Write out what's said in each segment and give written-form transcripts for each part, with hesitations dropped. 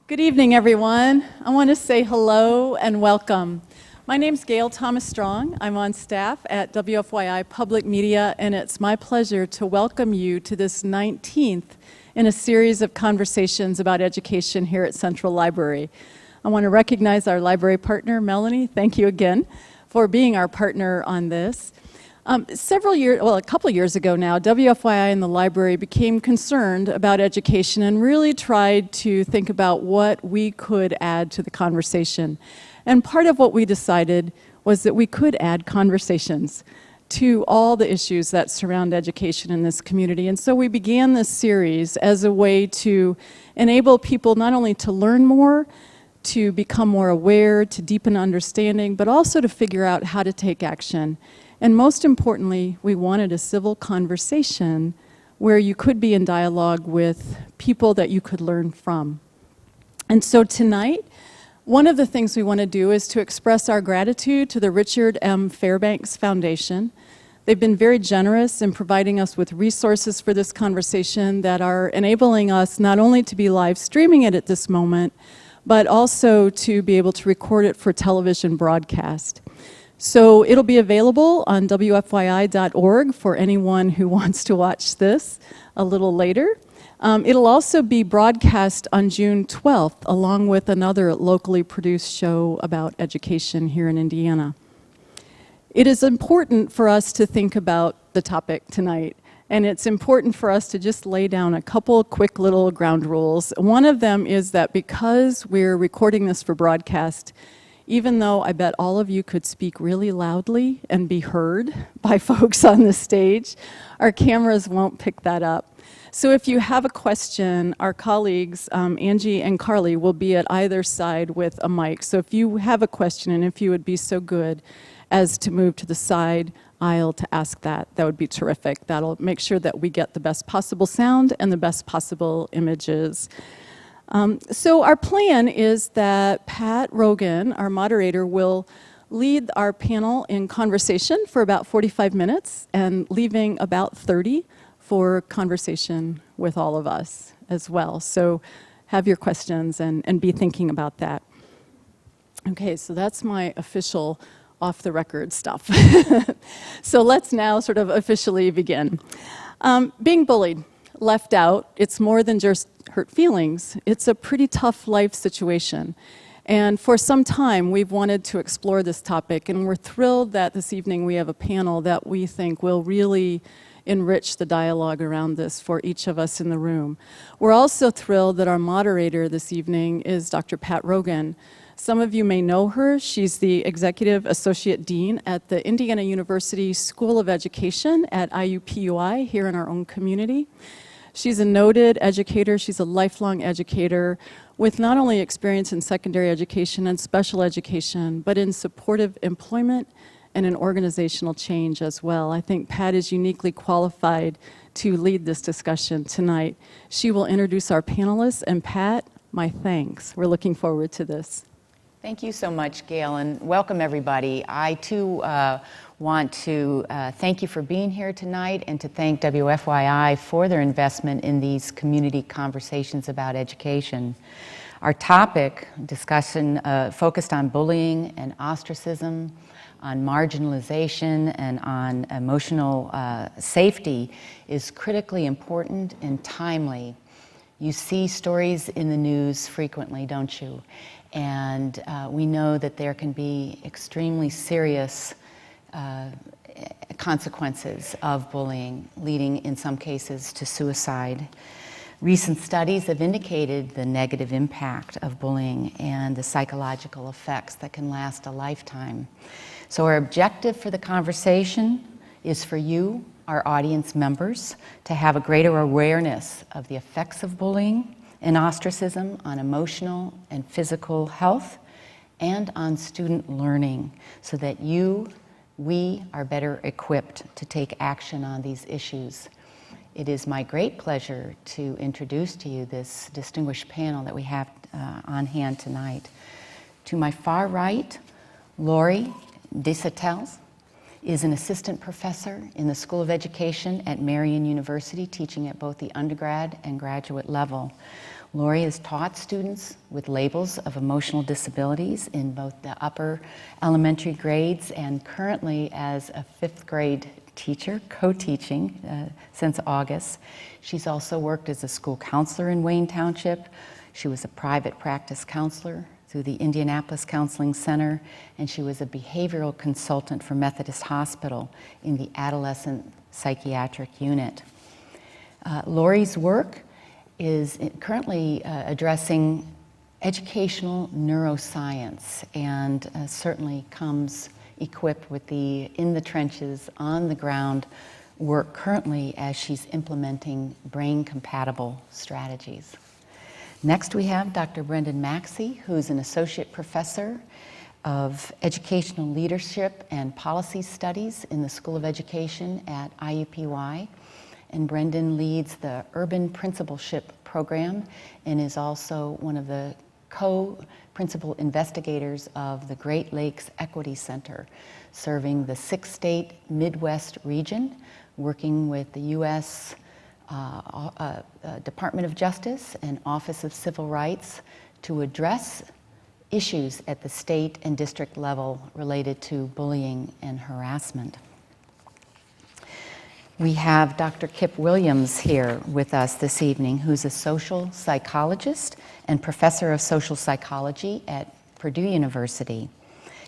Good evening, everyone. I want to say hello and welcome. My name's Gail Thomas-Strong. I'm on staff at WFYI Public Media, and it's my pleasure to welcome you to this 19th in a series of conversations about education here at Central Library. I want to recognize our library partner, Melanie. Thank you again for being our partner on this. A couple years ago now, WFYI and the library became concerned about education and really tried to think about what we could add to the conversation. And part of what we decided was that we could add conversations to all the issues that surround education in this community. And so we began this series as a way to enable people not only to learn more, to become more aware, to deepen understanding, but also to figure out how to take action. And most importantly, we wanted a civil conversation where you could be in dialogue with people that you could learn from. And so tonight, one of the things we want to do is to express our gratitude to the Richard M. Fairbanks Foundation. They've been very generous in providing us with resources for this conversation that are enabling us not only to be live streaming it at this moment, but also to be able to record it for television broadcast. So it'll be available on WFYI.org for anyone who wants to watch this a little later. It'll also be broadcast on June 12th, along with another locally produced show about education here in Indiana. It is important for us to think about the topic tonight, and it's important for us to just lay down a couple quick little ground rules. One of them is that because we're recording this for broadcast, even though I bet all of you could speak really loudly and be heard by folks on the stage, our cameras won't pick that up. So if you have a question, our colleagues, Angie and Carly, will be at either side with a mic. So if you have a question, and if you would be so good as to move to the side aisle to ask that, that would be terrific. That'll make sure that we get the best possible sound and the best possible images. So our plan is that Pat Rogan, our moderator, will lead our panel in conversation for about 45 minutes and leaving about 30 for conversation with all of us as well. So have your questions and be thinking about that. Okay, so that's my official off-the-record stuff. So let's now sort of officially begin. Being bullied, left out, it's more than just hurt feelings. It's a pretty tough life situation. And for some time, we've wanted to explore this topic, and we're thrilled that this evening we have a panel that we think will really enrich the dialogue around this for each of us in the room. We're also thrilled that our moderator this evening is Dr. Pat Rogan. Some of you may know her. She's the Executive Associate Dean at the Indiana University School of Education at IUPUI here in our own community. She's a noted educator. She's a lifelong educator with not only experience in secondary education and special education, but in supportive employment and in organizational change as well. I think Pat is uniquely qualified to lead this discussion tonight. She will introduce our panelists, and Pat, my thanks. We're looking forward to this. Thank you so much, Gail, and welcome everybody. I too want to thank you for being here tonight and to thank WFYI for their investment in these community conversations about education. Our topic discussion focused on bullying and ostracism, on marginalization, and on emotional safety is critically important and timely. You see stories in the news frequently, don't you? And we know that there can be extremely serious consequences of bullying, leading in some cases to suicide. Recent studies have indicated the negative impact of bullying and the psychological effects that can last a lifetime. So our objective for the conversation is for you, our audience members, to have a greater awareness of the effects of bullying and ostracism on emotional and physical health and on student learning so that we are better equipped to take action on these issues. It is my great pleasure to introduce to you this distinguished panel that we have on hand tonight. To my far right, Lori Desautels is an assistant professor in the School of Education at Marian University, teaching at both the undergrad and graduate level. Lori has taught students with labels of emotional disabilities in both the upper elementary grades and currently as a 5th grade teacher, co-teaching since August. She's also worked as a school counselor in Wayne Township. She was a private practice counselor through the Indianapolis Counseling Center, and she was a behavioral consultant for Methodist Hospital in the adolescent psychiatric unit. Lori's work is currently addressing educational neuroscience and certainly comes equipped with the in the trenches, on the ground work currently as she's implementing brain-compatible strategies. Next we have Dr. Brendon Maxie, who's an associate professor of educational leadership and policy studies in the School of Education at IUPUI. And Brendon leads the Urban Principalship Program and is also one of the co-principal investigators of the Great Lakes Equity Center, serving the 6-state Midwest region, working with the U.S. Department of Justice and Office of Civil Rights to address issues at the state and district level related to bullying and harassment. We have Dr. Kip Williams here with us this evening, who's a social psychologist and professor of social psychology at Purdue University.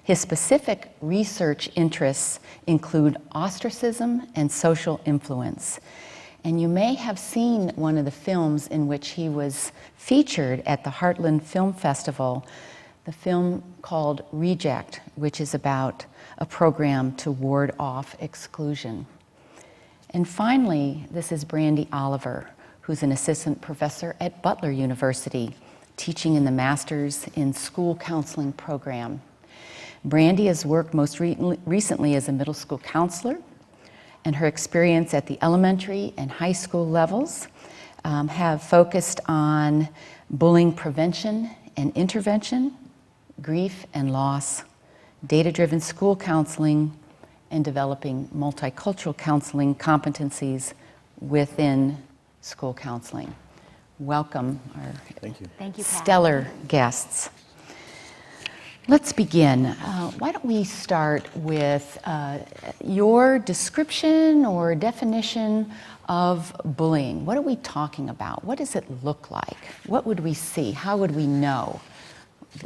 His specific research interests include ostracism and social influence. And you may have seen one of the films in which he was featured at the Heartland Film Festival, the film called Reject, which is about a program to ward off exclusion. And finally, this is Brandy Oliver, who's an assistant professor at Butler University, teaching in the Master's in School Counseling program. Brandy has worked most recently as a middle school counselor, and her experience at the elementary and high school levels have focused on bullying prevention and intervention, grief and loss, data-driven school counseling, and developing multicultural counseling competencies within school counseling. Welcome, our Thank you. Thank you, Pat. stellar guests. Let's begin. Why don't we start with your description or definition of bullying? What are we talking about? What does it look like? What would we see? How would we know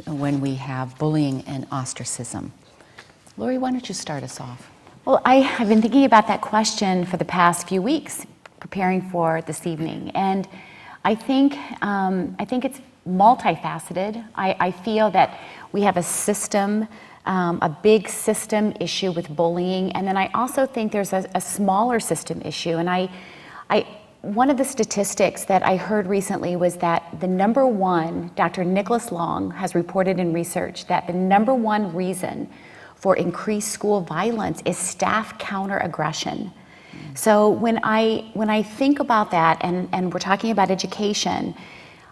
when we have bullying and ostracism? Lori, why don't you start us off? Well, I have been thinking about that question for the past few weeks, preparing for this evening, and I think it's multifaceted. I feel that we have a system, a big system issue with bullying, and then I also think there's a smaller system issue. And one of the statistics that I heard recently was that the number one, Dr. Nicholas Long has reported in research that the number one reason for increased school violence is staff counter-aggression. So when I think about that, and we're talking about education,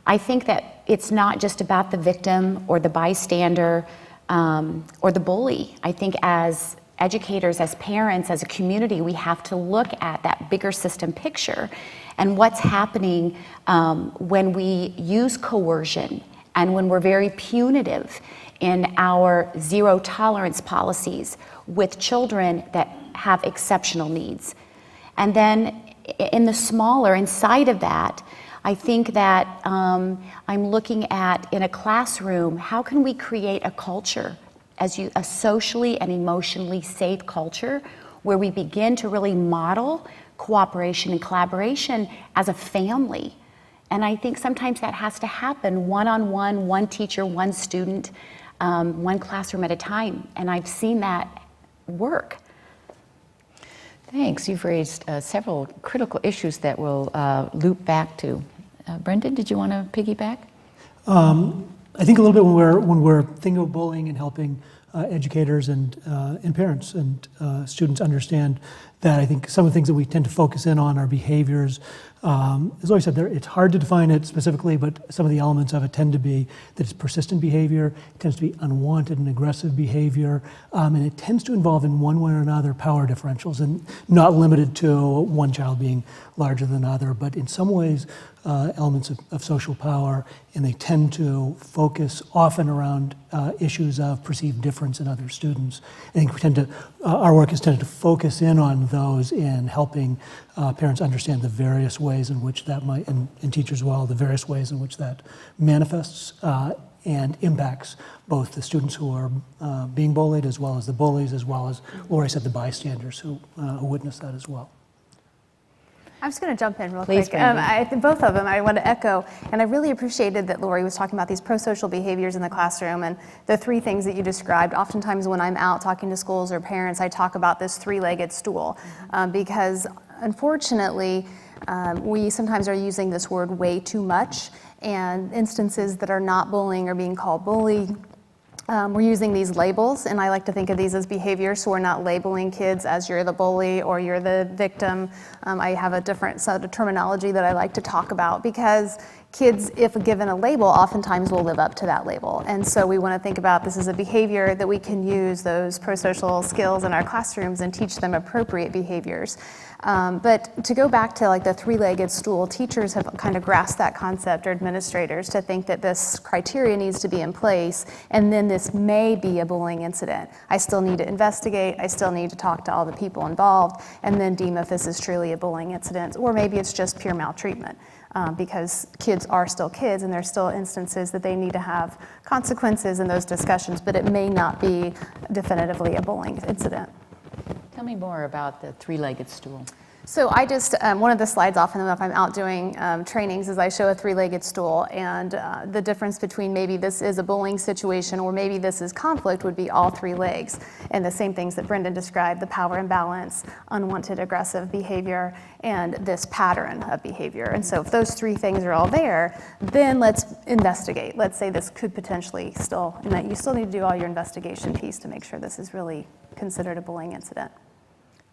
I think that it's not just about the victim or the bystander or the bully. I think as educators, as parents, as a community, we have to look at that bigger system picture and what's happening when we use coercion and when we're very punitive in our zero tolerance policies with children that have exceptional needs. And then in the smaller, inside of that, I think that I'm looking at, in a classroom, how can we create a culture, a socially and emotionally safe culture, where we begin to really model cooperation and collaboration as a family. And I think sometimes that has to happen one-on-one, one teacher, one student, one classroom at a time. And I've seen that work. Thanks. You've raised several critical issues that we'll loop back to. Brendon, did you want to piggyback? I think a little bit when we're thinking of bullying and helping educators and parents and students understand that, I think some of the things that we tend to focus in on are behaviors As Lori said, it's hard to define it specifically, but some of the elements of it tend to be that it's persistent behavior, it tends to be unwanted and aggressive behavior, and it tends to involve in one way or another power differentials, and not limited to one child being larger than another, but in some ways elements of social power, and they tend to focus often around issues of perceived difference in other students. I think our work has tended to focus in on those in helping parents understand the various ways in which that might, and teachers as well, the various ways in which that manifests and impacts both the students who are being bullied, as well as the bullies, as well as, Lori said, the bystanders who witness that as well. I'm just going to jump in real Please, quick. Brandy. Both of them I want to echo, and I really appreciated that Lori was talking about these pro-social behaviors in the classroom, and the three things that you described. Oftentimes when I'm out talking to schools or parents, I talk about this three-legged stool, because unfortunately, we sometimes are using this word way too much, and instances that are not bullying are being called bully. We're using these labels, and I like to think of these as behaviors, so we're not labeling kids as you're the bully or you're the victim. I have a different set of terminology that I like to talk about, because kids, if given a label, oftentimes will live up to that label. And so we want to think about this as a behavior that we can use those pro-social skills in our classrooms and teach them appropriate behaviors. But to go back to like the three-legged stool, teachers have kind of grasped that concept, or administrators, to think that this criteria needs to be in place, and then this may be a bullying incident. I still need to investigate, I still need to talk to all the people involved, and then deem if this is truly a bullying incident, or maybe it's just pure maltreatment. Because kids are still kids, and there's still instances that they need to have consequences in those discussions, but it may not be definitively a bullying incident. Tell me more about the three-legged stool. So I just, one of the slides often if I'm out doing trainings is I show a three-legged stool, and the difference between maybe this is a bullying situation or maybe this is conflict would be all three legs. And the same things that Brendon described, the power imbalance, unwanted aggressive behavior, and this pattern of behavior. And so if those three things are all there, then let's investigate. Let's say this could potentially still, and that you still need to do all your investigation piece to make sure this is really considered a bullying incident.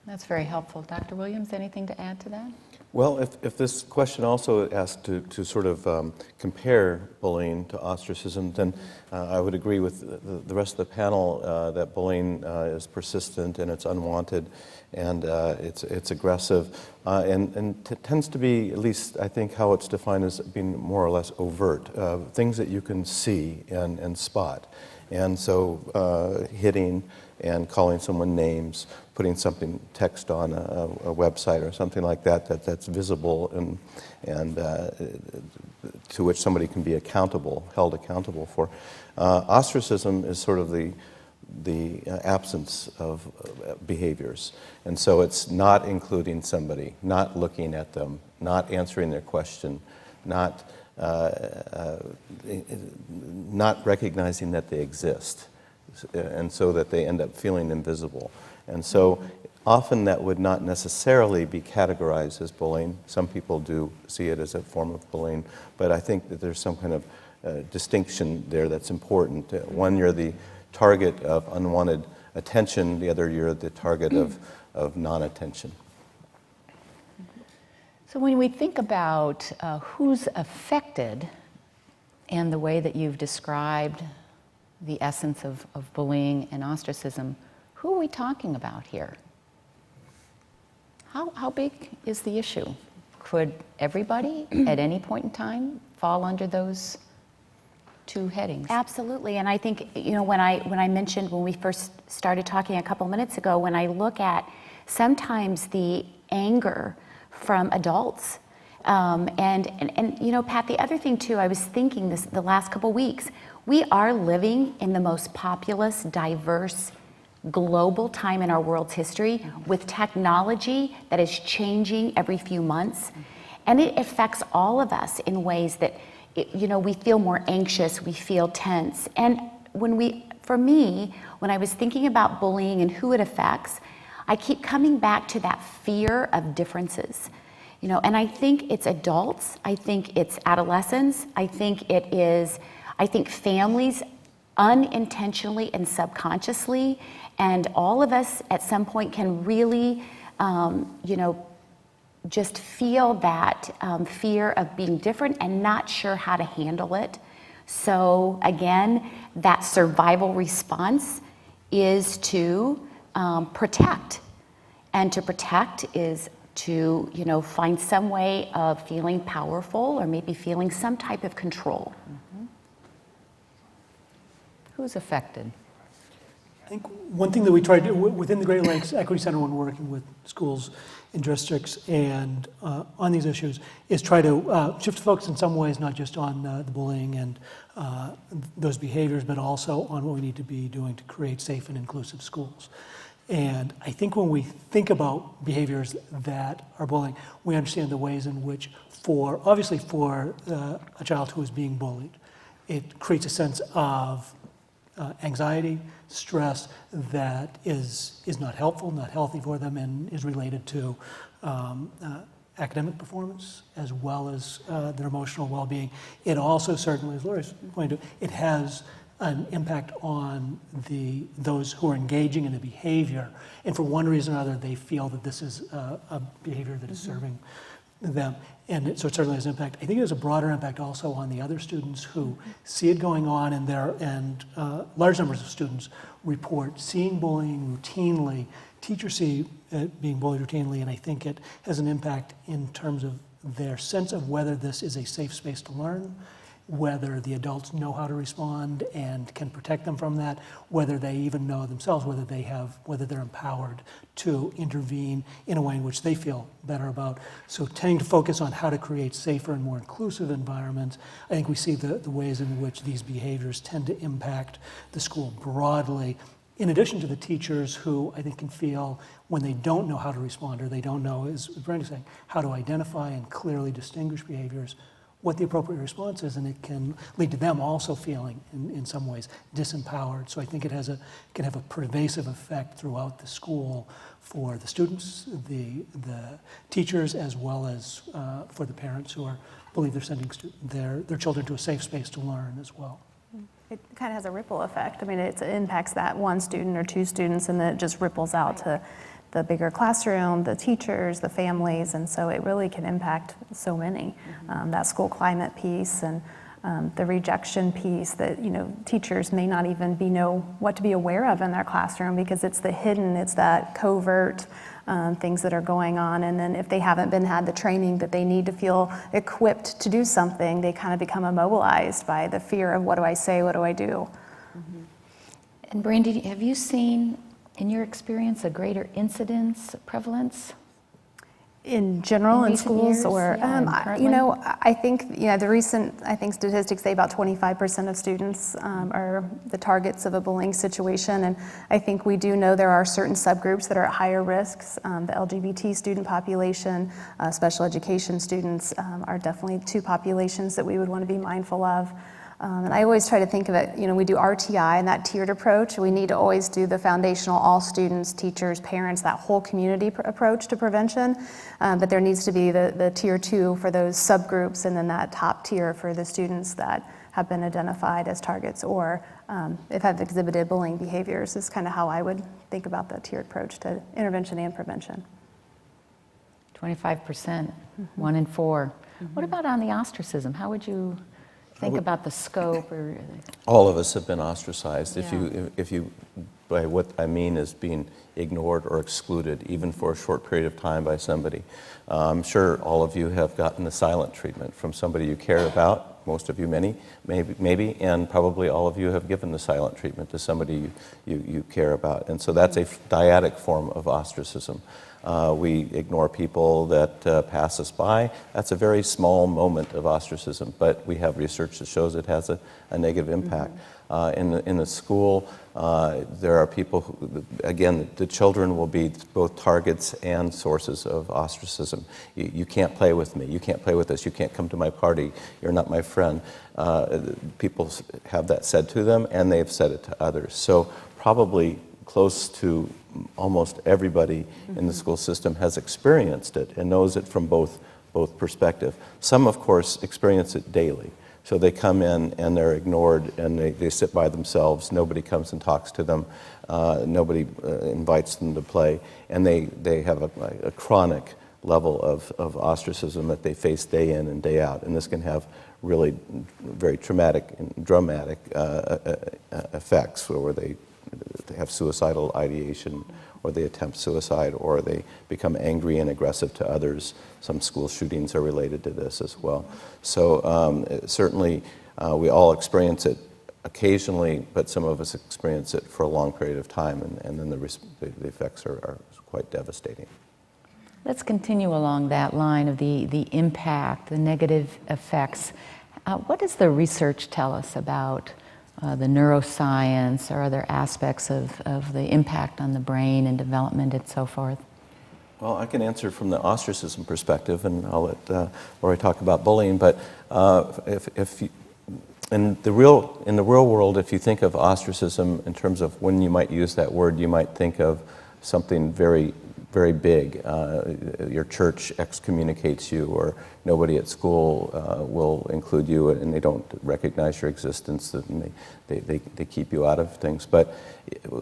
That's very helpful. Dr. Williams, anything to add to that? Well, if this question also asks to sort of compare bullying to ostracism, then I would agree with the rest of the panel that bullying is persistent and it's unwanted and it's aggressive and tends to be, at least I think how it's defined as being more or less overt, things that you can see and spot. And so hitting and calling someone names, putting something, text on a website or something like that's visible and to which somebody can be held accountable for. Ostracism is sort of the absence of behaviors. And so it's not including somebody, not looking at them, not answering their question, not recognizing that they exist, and so that they end up feeling invisible. And so often that would not necessarily be categorized as bullying. Some people do see it as a form of bullying, but I think that there's some kind of distinction there that's important. One, you're the target of unwanted attention, the other, you're the target of non-attention. So when we think about who's affected and the way that you've described the essence of bullying and ostracism, who are we talking about here? How big is the issue? Could everybody at any point in time fall under those two headings? Absolutely, and I think, you know, when I mentioned when we first started talking a couple minutes ago, when I look at sometimes the anger from adults, and you know, Pat, the other thing too, I was thinking this the last couple weeks, we are living in the most populous, diverse, global time in our world's history with technology that is changing every few months, and it affects all of us in ways that, you know, we feel more anxious, we feel tense, and for me, when I was thinking about bullying and who it affects, I keep coming back to that fear of differences. You know, and I think it's adults, I think it's adolescents, I think families unintentionally and subconsciously, and all of us at some point can really, you know, just feel that fear of being different and not sure how to handle it. So again, that survival response is to protect. And to protect is to, find some way of feeling powerful or maybe feeling some type of control. Who's affected? I think one thing that we try to do within the Great Lakes Equity Center when we're working with schools in districts and on these issues is try to shift focus in some ways, not just on the bullying and those behaviors, but also on what we need to be doing to create safe and inclusive schools. And I think when we think about behaviors that are bullying, we understand the ways in which obviously for a child who is being bullied, it creates a sense of anxiety, stress that is not helpful, not healthy for them, and is related to academic performance as well as their emotional well-being. It also certainly, as Lori's pointed to, it has an impact on those who are engaging in the behavior, and for one reason or another, they feel that this is a behavior that is serving them. And so it certainly has an impact. I think it has a broader impact also on the other students who see it going on, and large numbers of students report seeing bullying routinely. Teachers see it being bullied routinely, and I think it has an impact in terms of their sense of whether this is a safe space to learn, whether the adults know how to respond and can protect them from that, whether they even know themselves, whether they're empowered to intervene in a way in which they feel better about. So tending to focus on how to create safer and more inclusive environments, I think we see the ways in which these behaviors tend to impact the school broadly, in addition to the teachers who I think can feel when they don't know how to respond, or they don't know, as Brandy's saying, how to identify and clearly distinguish behaviors, what the appropriate response is, and it can lead to them also feeling, in some ways, disempowered. So I think it can have a pervasive effect throughout the school for the students, the teachers, as well as for the parents who believe they're sending their children to a safe space to learn as well. It kind of has a ripple effect. I mean, it impacts that one student or two students, and then it just ripples out to the bigger classroom, the teachers, the families, and so it really can impact so many. That school climate piece and the rejection piece that teachers may not even know what to be aware of in their classroom because it's the hidden, it's that covert things that are going on, and then if they haven't had the training that they need to feel equipped to do something, they kind of become immobilized by the fear of what do I say, what do I do. And Brandy, have you seen, in your experience, a greater incidence, prevalence? In general, in recent schools, years? or Yeah, and I think the recent statistics say about 25% of students are the targets of a bullying situation, and I think we do know there are certain subgroups that are at higher risks. The LGBT student population, special education students are definitely two populations that we would want to be mindful of. And I always try to think of it, we do RTI and that tiered approach. We need to always do the foundational, all students, teachers, parents, that whole community approach to prevention. But there needs to be the tier 2 for those subgroups, and then that top tier for the students that have been identified as targets or if have exhibited bullying behaviors is kind of how I would think about the tiered approach to intervention and prevention. 25%, 1 in 4. What about on the ostracism? How would you think about the scope? All of us have been ostracized. Yeah. If you, by what I mean is being ignored or excluded, even for a short period of time by somebody. I'm sure all of you have gotten the silent treatment from somebody you care about. Most of you, maybe, and probably all of you have given the silent treatment to somebody you care about. And so that's a dyadic form of ostracism. We ignore people that pass us by. That's a very small moment of ostracism, but we have research that shows it has a negative impact. In the school, there are people who, again, the children will be both targets and sources of ostracism. You can't play with me, you can't play with us, you can't come to my party, you're not my friend. People have that said to them, and they've said it to others. So probably close to almost everybody in the school system has experienced it and knows it from both perspectives. Some, of course, experience it daily. So they come in and they're ignored and they sit by themselves. Nobody comes and talks to them. Nobody invites them to play. And they have a chronic level of ostracism that they face day in and day out. And this can have really very traumatic and dramatic effects, where they have suicidal ideation, or they attempt suicide, or they become angry and aggressive to others. Some school shootings are related to this as well. So certainly we all experience it occasionally, but some of us experience it for a long period of time, and then the effects are quite devastating. Let's continue along that line of the impact, the negative effects. What does the research tell us about the neuroscience or other aspects of the impact on the brain and development and so forth? Well, I can answer from the ostracism perspective, and I'll let Lori talk about bullying. But in the real world, if you think of ostracism in terms of when you might use that word, you might think of something very, very big. Your church excommunicates you, or nobody at school will include you, and they don't recognize your existence, and they keep you out of things. But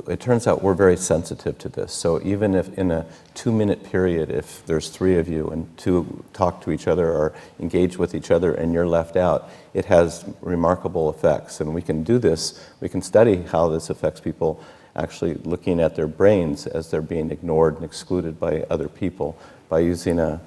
it turns out we're very sensitive to this. So even if in a 2-minute period, if there's 3 of you and 2 talk to each other or engage with each other and you're left out, it has remarkable effects. And we can do this, we can study how this affects people, actually looking at their brains as they're being ignored and excluded by other people, by using a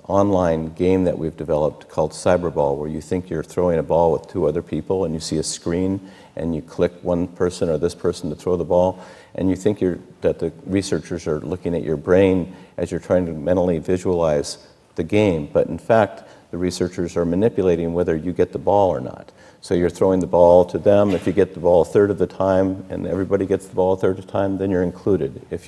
online game that we've developed called Cyberball, where you think you're throwing a ball with 2 other people, and you see a screen, and you click one person or this person to throw the ball, and you think that the researchers are looking at your brain as you're trying to mentally visualize the game, but in fact, the researchers are manipulating whether you get the ball or not. So you're throwing the ball to them. If you get the ball a third of the time, and everybody gets the ball a third of the time, then you're included. If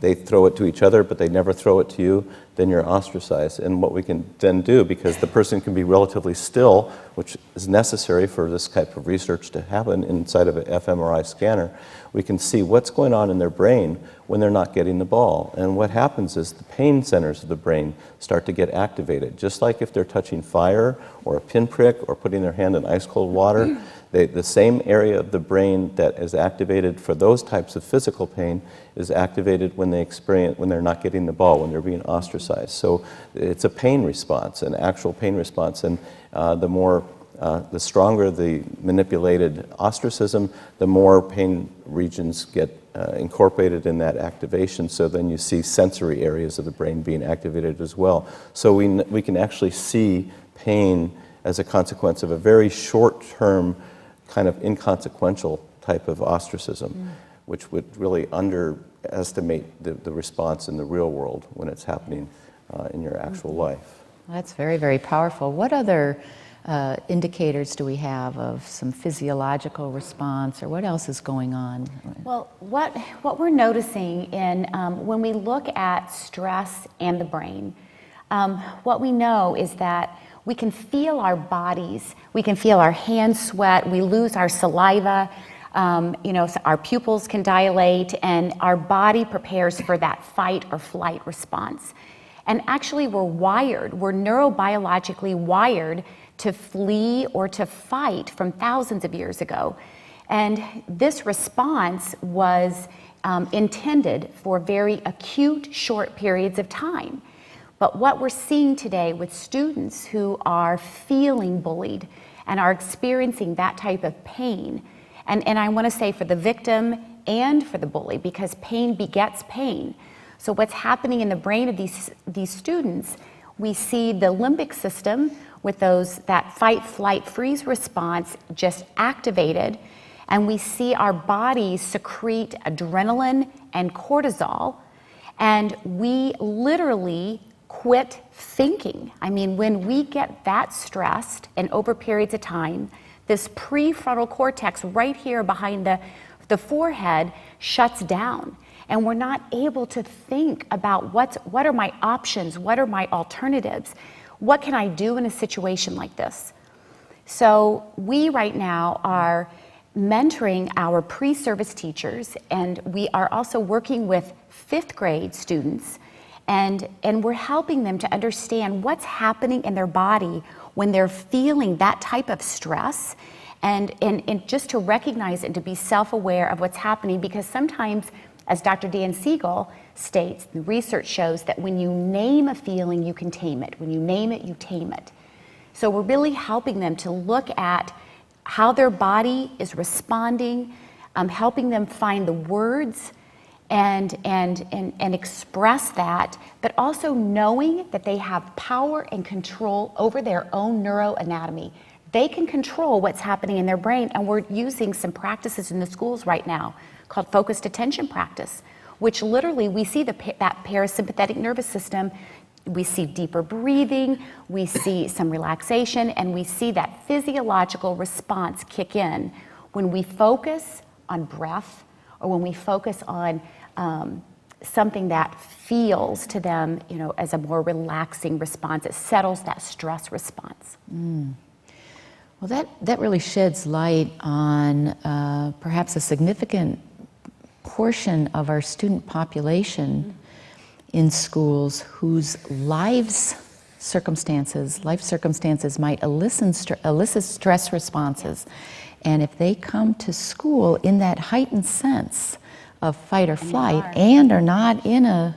they throw it to each other, but they never throw it to you, then you're ostracized. And what we can then do, because the person can be relatively still, which is necessary for this type of research to happen inside of an fMRI scanner, we can see what's going on in their brain when they're not getting the ball. And what happens is the pain centers of the brain start to get activated. Just like if they're touching fire or a pinprick or putting their hand in ice cold water, the same area of the brain that is activated for those types of physical pain is activated when they're not getting the ball, when they're being ostracized. So it's a pain response, an actual pain response. And the stronger the manipulated ostracism, the more pain regions get incorporated in that activation. So then you see sensory areas of the brain being activated as well. So we can actually see pain as a consequence of a very short-term, kind of inconsequential type of ostracism, which would really underestimate the response in the real world when it's happening in your actual life. That's very, very powerful. What other indicators do we have of some physiological response, or what else is going on? Well, what we're noticing in when we look at stress and the brain, what we know is that we can feel our bodies, we can feel our hands sweat, we lose our saliva, so our pupils can dilate, and our body prepares for that fight or flight response. And actually we're neurobiologically wired to flee or to fight from thousands of years ago. And this response was intended for very acute, short periods of time. But what we're seeing today with students who are feeling bullied and are experiencing that type of pain, and I want to say for the victim and for the bully, because pain begets pain. So what's happening in the brain of these students, we see the limbic system with that fight, flight, freeze response just activated, and we see our bodies secrete adrenaline and cortisol, and we literally quit thinking. I mean, when we get that stressed and over periods of time, this prefrontal cortex right here behind the forehead shuts down, and we're not able to think about what are my options, what are my alternatives, what can I do in a situation like this? So we right now are mentoring our pre-service teachers, and we are also working with 5th grade students, and we're helping them to understand what's happening in their body when they're feeling that type of stress, and just to recognize and to be self-aware of what's happening, because sometimes as Dr. Dan Siegel states, the research shows that when you name a feeling, you can tame it. When you name it, you tame it. So we're really helping them to look at how their body is responding, helping them find the words and express that, but also knowing that they have power and control over their own neuroanatomy. They can control what's happening in their brain, and we're using some practices in the schools right now called focused attention practice, which literally we see that parasympathetic nervous system, we see deeper breathing, we see some relaxation, and we see that physiological response kick in when we focus on breath or when we focus on something that feels to them, as a more relaxing response. It settles that stress response. Well, that really sheds light on perhaps a significant portion of our student population in schools whose life circumstances might elicit stress responses. And if they come to school in that heightened sense of fight or flight and are not in a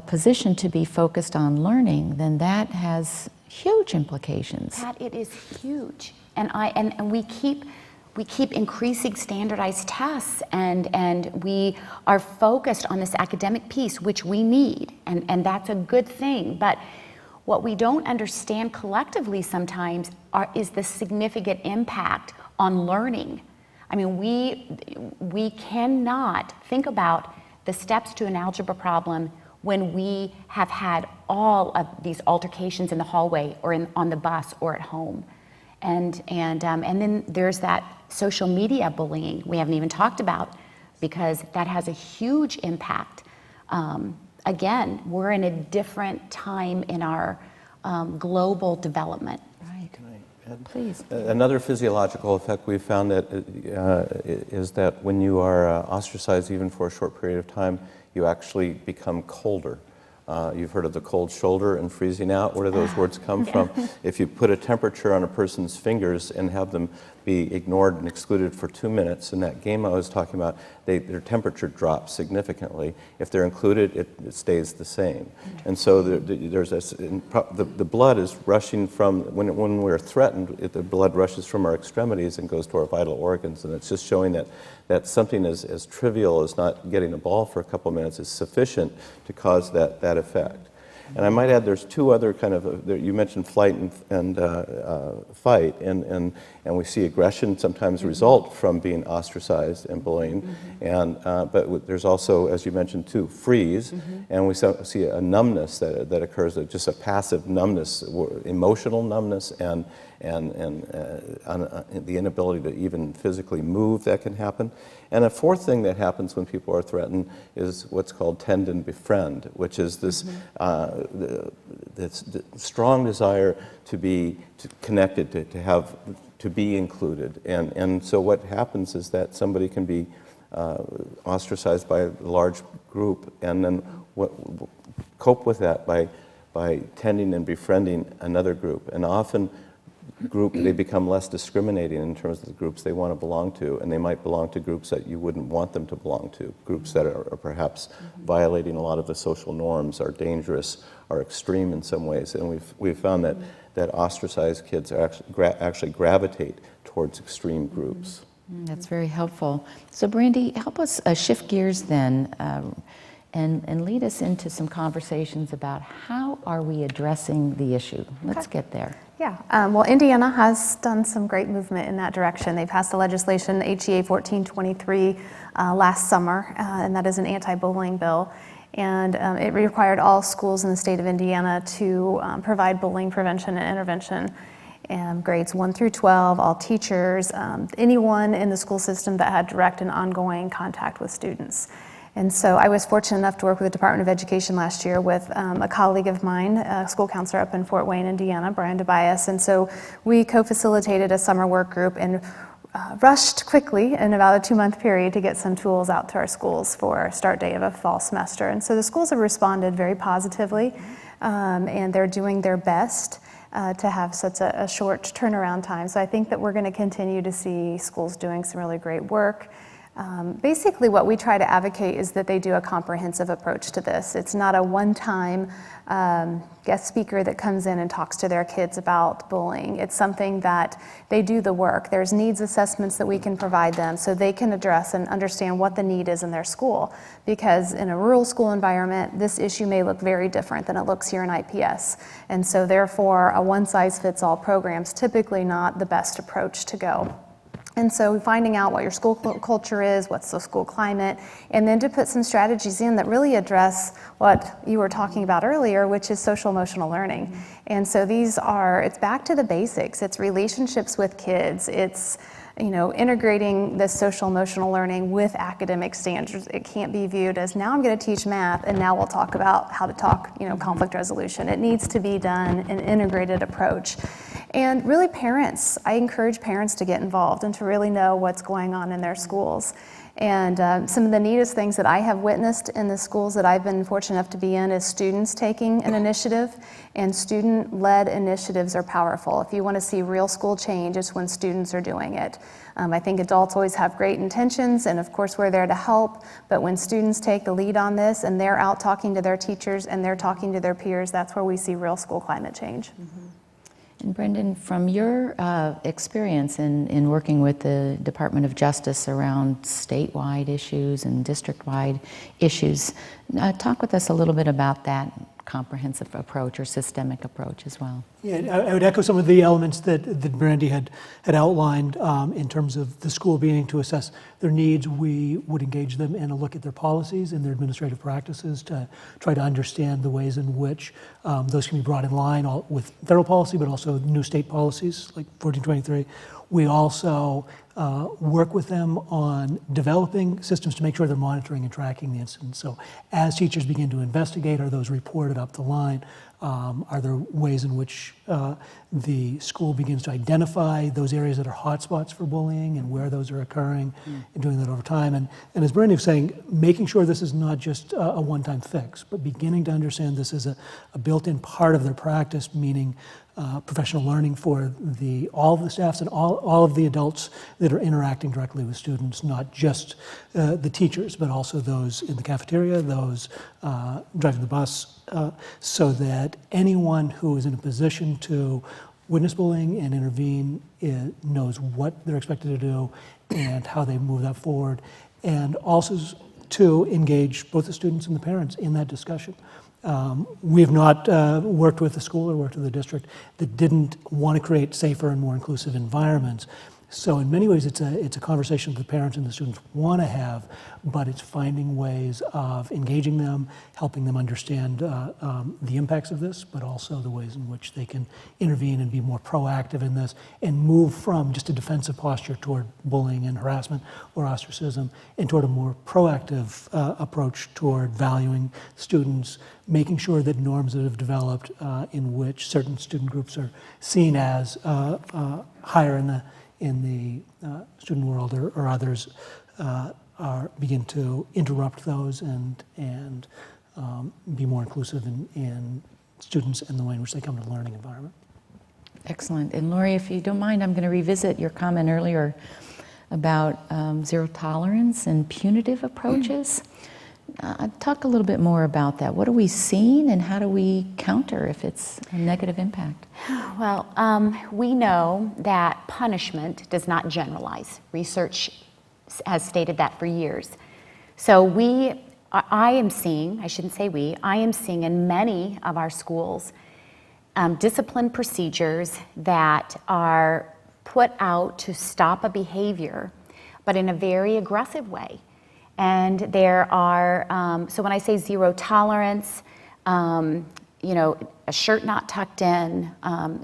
position to be focused on learning, then that has huge implications. Pat, it is huge. And we keep increasing standardized tests, and we are focused on this academic piece, which we need, and that's a good thing. But what we don't understand collectively sometimes is the significant impact on learning. I mean, we cannot think about the steps to an algebra problem when we have had all of these altercations in the hallway or on the bus or at home. And then there's that social media bullying we haven't even talked about, because that has a huge impact. Again, we're in a different time in our global development. Right. Can I add? Please. Another physiological effect we've found that is that when you are ostracized even for a short period of time, you actually become colder. You've heard of the cold shoulder and freezing out. Where do those words come from? If you put a temperature on a person's fingers and have them be ignored and excluded for 2 minutes, in that game I was talking about, their temperature drops significantly. If they're included, it stays the same. And so there's this, the blood is rushing from, when we're threatened, the blood rushes from our extremities and goes to our vital organs, and it's just showing that something as trivial as not getting a ball for a couple of minutes is sufficient to cause that effect. And I might add, there's two other kind of, you mentioned flight and fight, and we see aggression sometimes result from being ostracized and bullying, and but there's also, as you mentioned too, freeze, and we see a numbness that occurs, just a passive numbness, emotional numbness, and the inability to even physically move that can happen. And a fourth thing that happens when people are threatened is what's called tend and befriend, which is this this strong desire to be connected, to be included. And so what happens is that somebody can be ostracized by a large group, and then cope with that by tending and befriending another group. And often they become less discriminating in terms of the groups they want to belong to, and they might belong to groups that you wouldn't want them to belong to, groups that are perhaps violating a lot of the social norms, are dangerous, are extreme in some ways. And we've found that ostracized kids are actually gravitate towards extreme groups. That's very helpful. So Brandy, help us shift gears then and lead us into some conversations about how are we addressing the issue. Let's get there. Yeah, well, Indiana has done some great movement in that direction. They passed the legislation, HEA 1423, last summer, and that is an anti-bullying bill. And it required all schools in the state of Indiana to provide bullying prevention and intervention. Grades 1 through 12, all teachers, anyone in the school system that had direct and ongoing contact with students. And so I was fortunate enough to work with the Department of Education last year with a colleague of mine, a school counselor up in Fort Wayne, Indiana, Brian Tobias. And so we co-facilitated a summer work group and rushed quickly in about a 2-month period to get some tools out to our schools for start day of a fall semester. And so the schools have responded very positively, and they're doing their best to have such a short turnaround time. So I think that we're going to continue to see schools doing some really great work. Basically, what we try to advocate is that they do a comprehensive approach to this. It's not a one-time guest speaker that comes in and talks to their kids about bullying. It's something that they do the work. There's needs assessments that we can provide them so they can address and understand what the need is in their school. Because in a rural school environment, this issue may look very different than it looks here in IPS. And so therefore, a one-size-fits-all program is typically not the best approach to go. And so finding out what your school culture is, what's the school climate, and then to put some strategies in that really address what you were talking about earlier, which is social emotional learning. And so it's back to the basics. It's relationships with kids. It's integrating this social emotional learning with academic standards. It can't be viewed as, now I'm going to teach math and now we'll talk about how to talk, conflict resolution. It needs to be done in an integrated approach. And really parents, I encourage parents to get involved and to really know what's going on in their schools. And some of the neatest things that I have witnessed in the schools that I've been fortunate enough to be in is students taking an initiative, and student-led initiatives are powerful. If you want to see real school change, it's when students are doing it. I think adults always have great intentions, and of course we're there to help, but when students take the lead on this and they're out talking to their teachers and they're talking to their peers, that's where we see real school climate change. Mm-hmm. And Brendon, from your experience in working with the Department of Justice around statewide issues and district-wide issues, talk with us a little bit about that comprehensive approach or systemic approach as well. Yeah, I would echo some of the elements that Brandy had outlined in terms of the school being to assess their needs. We would engage them in a look at their policies and their administrative practices to try to understand the ways in which those can be brought in line with federal policy, but also new state policies like 1423. We also work with them on developing systems to make sure they're monitoring and tracking the incidents. So as teachers begin to investigate, are those reported up the line? Are there ways in which the school begins to identify those areas that are hotspots for bullying and where those are occurring, and doing that over time? And as Brandy was saying, making sure this is not just a one-time fix, but beginning to understand this as a built-in part of their practice, meaning professional learning for all of the staffs and all of the adults that are interacting directly with students, not just the teachers, but also those in the cafeteria, those driving the bus, so that anyone who is in a position to witness bullying and intervene knows what they're expected to do and how they move that forward, and also to engage both the students and the parents in that discussion. We have not worked with the school or worked with the district that didn't want to create safer and more inclusive environments. So in many ways, it's a conversation that the parents and the students want to have, but it's finding ways of engaging them, helping them understand the impacts of this, but also the ways in which they can intervene and be more proactive in this and move from just a defensive posture toward bullying and harassment or ostracism and toward a more proactive approach toward valuing students, making sure that norms that have developed in which certain student groups are seen as higher in the student world or others begin to interrupt those and be more inclusive in students and the way in which they come to the learning environment. Excellent. And Lori, if you don't mind, I'm going to revisit your comment earlier about zero tolerance and punitive approaches. Talk a little bit more about that. What are we seeing and how do we counter if it's a negative impact? Well, we know that punishment does not generalize. Research has stated that for years. So I am seeing in many of our schools discipline procedures that are put out to stop a behavior, but in a very aggressive way. And there are, so when I say zero tolerance, a shirt not tucked in,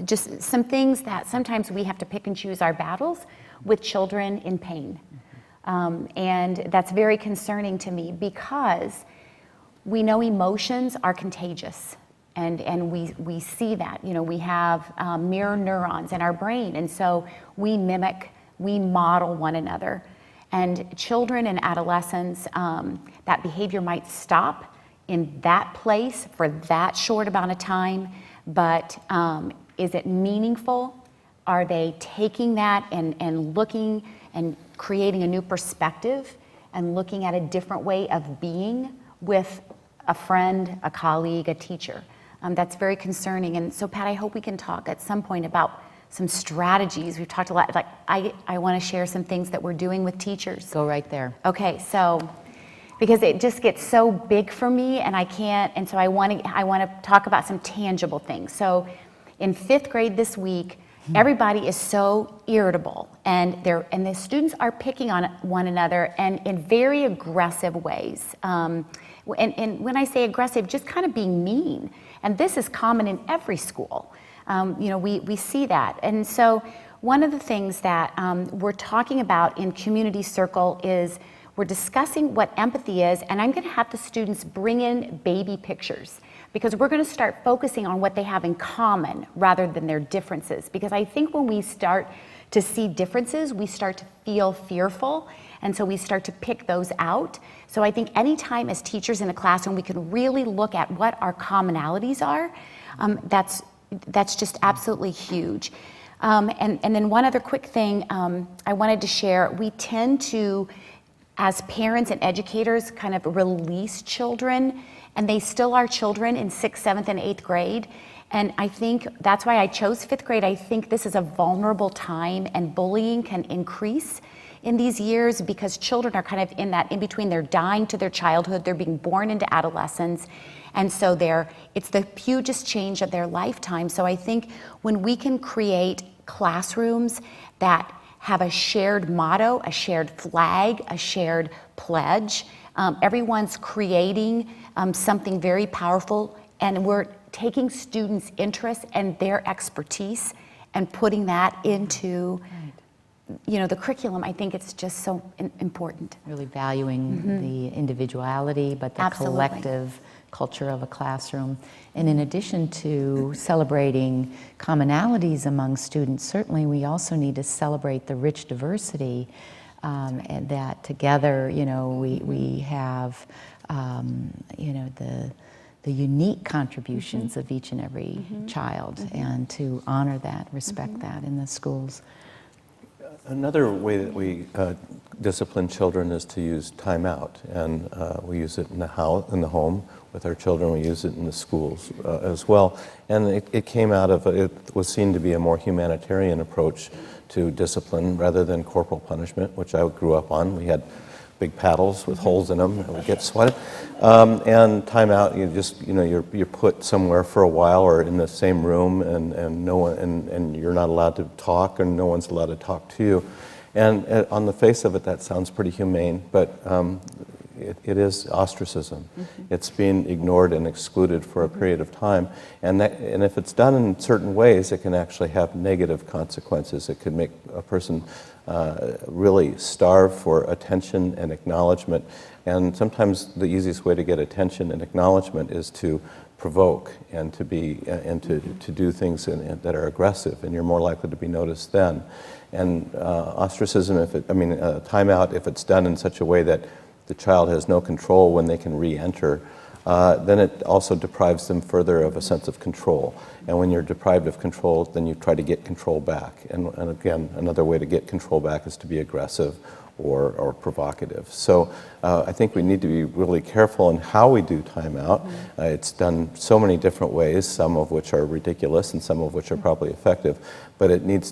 just some things that sometimes we have to pick and choose our battles with children in pain. And that's very concerning to me because we know emotions are contagious. And we see that, we have mirror neurons in our brain. And so we mimic, we model one another. And children and adolescents, that behavior might stop in that place for that short amount of time, but is it meaningful? Are they taking that and looking and creating a new perspective and looking at a different way of being with a friend, a colleague, a teacher. That's very concerning. And so, Pat, I hope we can talk at some point about some strategies. We've talked a lot, like I want to share some things that we're doing with teachers. Go right there. Okay, so, because it just gets so big for me and I can't, and so I want to talk about some tangible things. So in 5th grade this week, everybody is so irritable, and the students are picking on one another and in very aggressive ways. And when I say aggressive, just kind of being mean. And this is common in every school. We see that. And so one of the things that we're talking about in Community Circle is we're discussing what empathy is, and I'm going to have the students bring in baby pictures, because we're going to start focusing on what they have in common rather than their differences. Because I think when we start to see differences, we start to feel fearful, and so we start to pick those out. So I think anytime as teachers in a classroom we can really look at what our commonalities are, that's just absolutely huge. And then one other quick thing I wanted to share, we tend to, as parents and educators, kind of release children, and they still are children in 6th, 7th, and 8th grade. And I think that's why I chose 5th grade. I think this is a vulnerable time, and bullying can increase in these years because children are kind of in between. They're dying to their childhood, they're being born into adolescence, and so it's the hugest change of their lifetime. So I think when we can create classrooms that have a shared motto, a shared flag, a shared pledge, everyone's creating something very powerful, and we're taking students' interests and their expertise and putting that into the curriculum. I think it's just so important. Really valuing the individuality, but the Absolutely. collective culture of a classroom. And in addition to celebrating commonalities among students, certainly we also need to celebrate the rich diversity, and that together, we have, the unique contributions of each and every child, and to honor that, respect that in the schools. Another way that we discipline children is to use timeout, and we use it in the home with our children. We use it in the schools as well, and it came out of it was seen to be a more humanitarian approach to discipline rather than corporal punishment, which I grew up on. We had big paddles with holes in them, and we get sweated. And timeout, you're put somewhere for a while or in the same room, and no one, and you're not allowed to talk, and no one's allowed to talk to you. And on the face of it, that sounds pretty humane, but it is ostracism. It's being ignored and excluded for a period of time, and if it's done in certain ways, it can actually have negative consequences. It could make a person really starve for attention and acknowledgement. And sometimes the easiest way to get attention and acknowledgement is to provoke and to do things that are aggressive, and you're more likely to be noticed then. And ostracism, timeout, if it's done in such a way that the child has no control when they can re-enter, then it also deprives them further of a sense of control. And when you're deprived of control, then you try to get control back. And again, another way to get control back is to be aggressive or provocative. So I think we need to be really careful in how we do timeout. It's done so many different ways, some of which are ridiculous and some of which are probably effective. But it's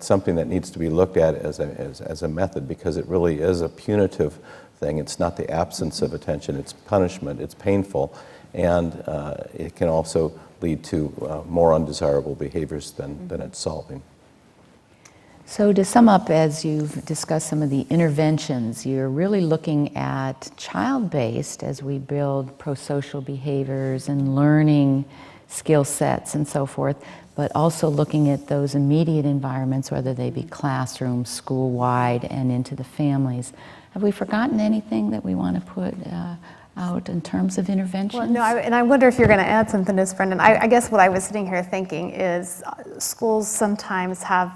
something that needs to be looked at as a method, because it really is a punitive thing. It's not the absence of attention, it's punishment, it's painful, and it can also lead to more undesirable behaviors than it's solving. So to sum up, as you've discussed some of the interventions, you're really looking at child-based as we build pro-social behaviors and learning skill sets and so forth, but also looking at those immediate environments, whether they be classrooms, school-wide, and into the families. Have we forgotten anything that we want to put out in terms of interventions? Well, no, and I wonder if you're going to add something to this, Brendon. I guess what I was sitting here thinking is schools sometimes have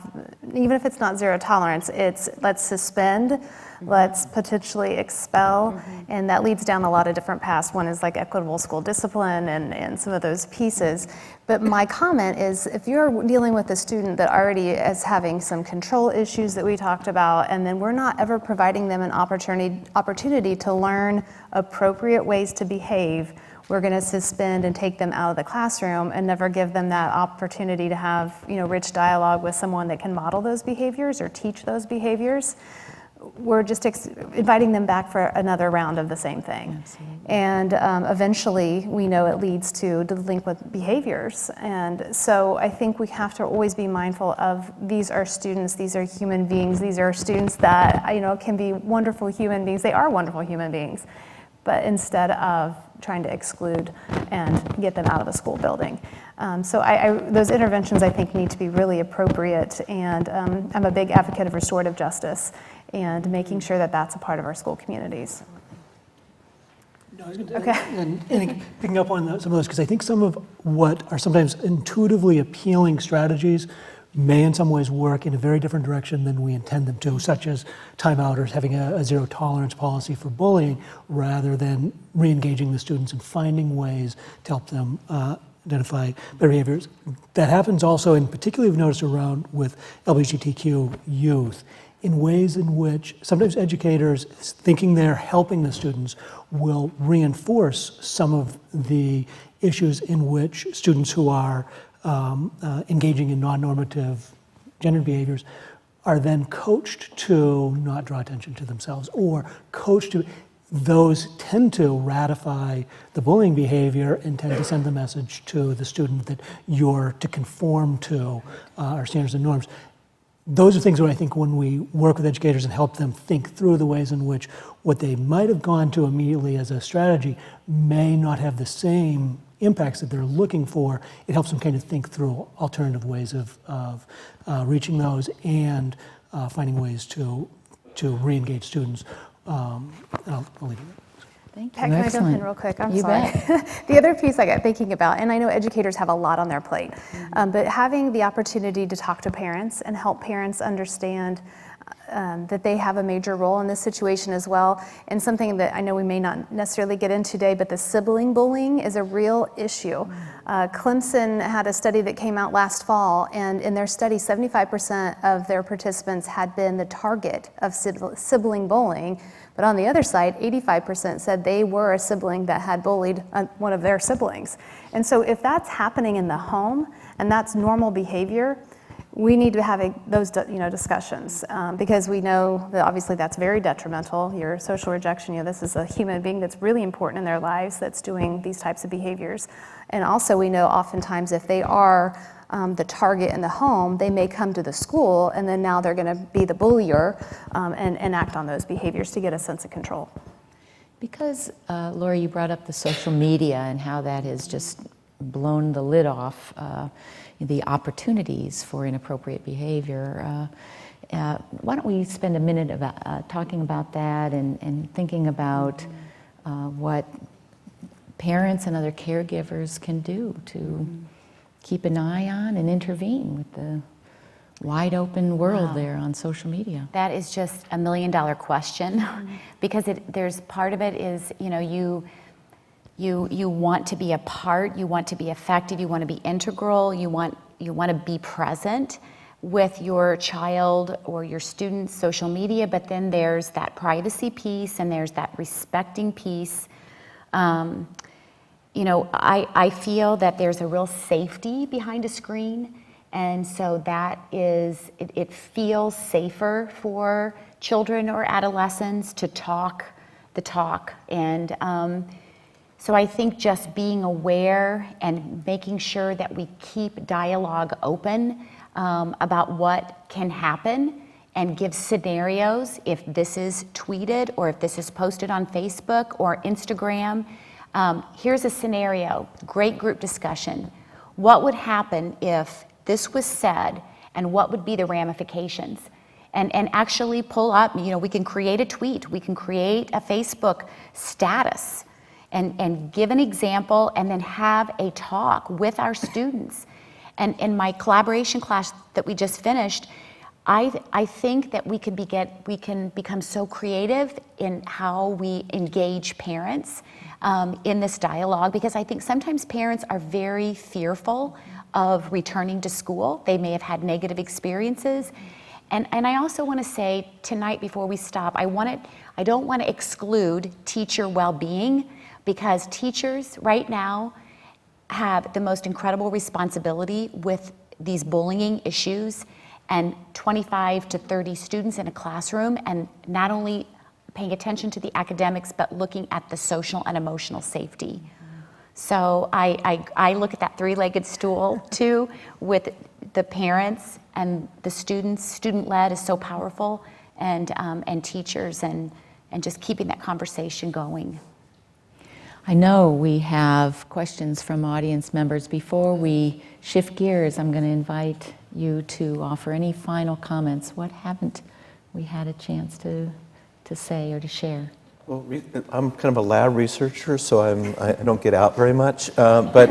even if it's not zero tolerance, it's let's suspend, let's potentially expel, and that leads down a lot of different paths. One is like equitable school discipline and some of those pieces. But my comment is, if you're dealing with a student that already is having some control issues that we talked about, and then we're not ever providing them an opportunity to learn appropriate ways to behave, we're going to suspend and take them out of the classroom and never give them that opportunity to have, rich dialogue with someone that can model those behaviors or teach those behaviors. We're just inviting them back for another round of the same thing. Absolutely. And eventually, we know it leads to delinquent behaviors. And so I think we have to always be mindful of, these are students, these are human beings, these are students that, can be wonderful human beings. They are wonderful human beings. But instead of trying to exclude and get them out of the school building. So those interventions, I think, need to be really appropriate. And I'm a big advocate of restorative justice and making sure that that's a part of our school communities. No, I was gonna, Okay. And picking up on some of those, because I think some of what are sometimes intuitively appealing strategies may in some ways work in a very different direction than we intend them to, such as timeout or having a zero tolerance policy for bullying, rather than re-engaging the students and finding ways to help them identify better behaviors. That happens also, and particularly we've noticed around with LGBTQ youth, in ways in which sometimes educators, thinking they're helping the students, will reinforce some of the issues in which students who are engaging in non-normative gendered behaviors are then coached to not draw attention to themselves, or coached to, those tend to ratify the bullying behavior and tend to send the message to the student that you're to conform to our standards and norms. Those are things where I think when we work with educators and help them think through the ways in which what they might have gone to immediately as a strategy may not have the same impacts that they're looking for, it helps them kind of think through alternative ways of reaching those and finding ways to re-engage students. I'll leave it there. Thank you. Pat, can I jump Excellent. in real quick? I'm You sorry. bet. The other piece I got thinking about, and I know educators have a lot on their plate, but having the opportunity to talk to parents and help parents understand that they have a major role in this situation as well, and something that I know we may not necessarily get into today, but the sibling bullying is a real issue. Clemson had a study that came out last fall, and in their study, 75% of their participants had been the target of sibling bullying. But on the other side, 85% said they were a sibling that had bullied one of their siblings. And so if that's happening in the home and that's normal behavior, we need to have those discussions because we know that obviously that's very detrimental. Your social rejection, this is a human being that's really important in their lives that's doing these types of behaviors. And also we know oftentimes if they are the target in the home, they may come to the school and then now they're going to be the bullier and act on those behaviors to get a sense of control. Because, Laura, you brought up the social media and how that has just blown the lid off the opportunities for inappropriate behavior. Why don't we spend a minute about talking about that and thinking about what parents and other caregivers can do to keep an eye on and intervene with the wide open world there on social media. That is just $1 million question because there's part of it is, you want to be a part, you want to be effective, you want to be integral, you want to be present with your child or your student's social media, but then there's that privacy piece and there's that respecting piece. I feel that there's a real safety behind a screen, and so that is, it feels safer for children or adolescents to talk the talk. And so I think just being aware and making sure that we keep dialogue open about what can happen and give scenarios if this is tweeted or if this is posted on Facebook or Instagram. Here's a scenario, great group discussion. What would happen if this was said and what would be the ramifications? And actually pull up, we can create a tweet, we can create a Facebook status and give an example and then have a talk with our students. And in my collaboration class that we just finished, I think that we can become so creative in how we engage parents in this dialogue, because I think sometimes parents are very fearful of returning to school. They may have had negative experiences. And I also want to say tonight before we stop, I don't want to exclude teacher well-being, because teachers right now have the most incredible responsibility with these bullying issues, and 25 to 30 students in a classroom, and not only paying attention to the academics, but looking at the social and emotional safety. So I look at that three-legged stool too, with the parents and the students. Student-led is so powerful, and teachers, and just keeping that conversation going. I know we have questions from audience members. Before we shift gears, I'm going to invite you to offer any final comments. What haven't we had a chance to say or to share? Well, I'm kind of a lab researcher, so I don't get out very much. But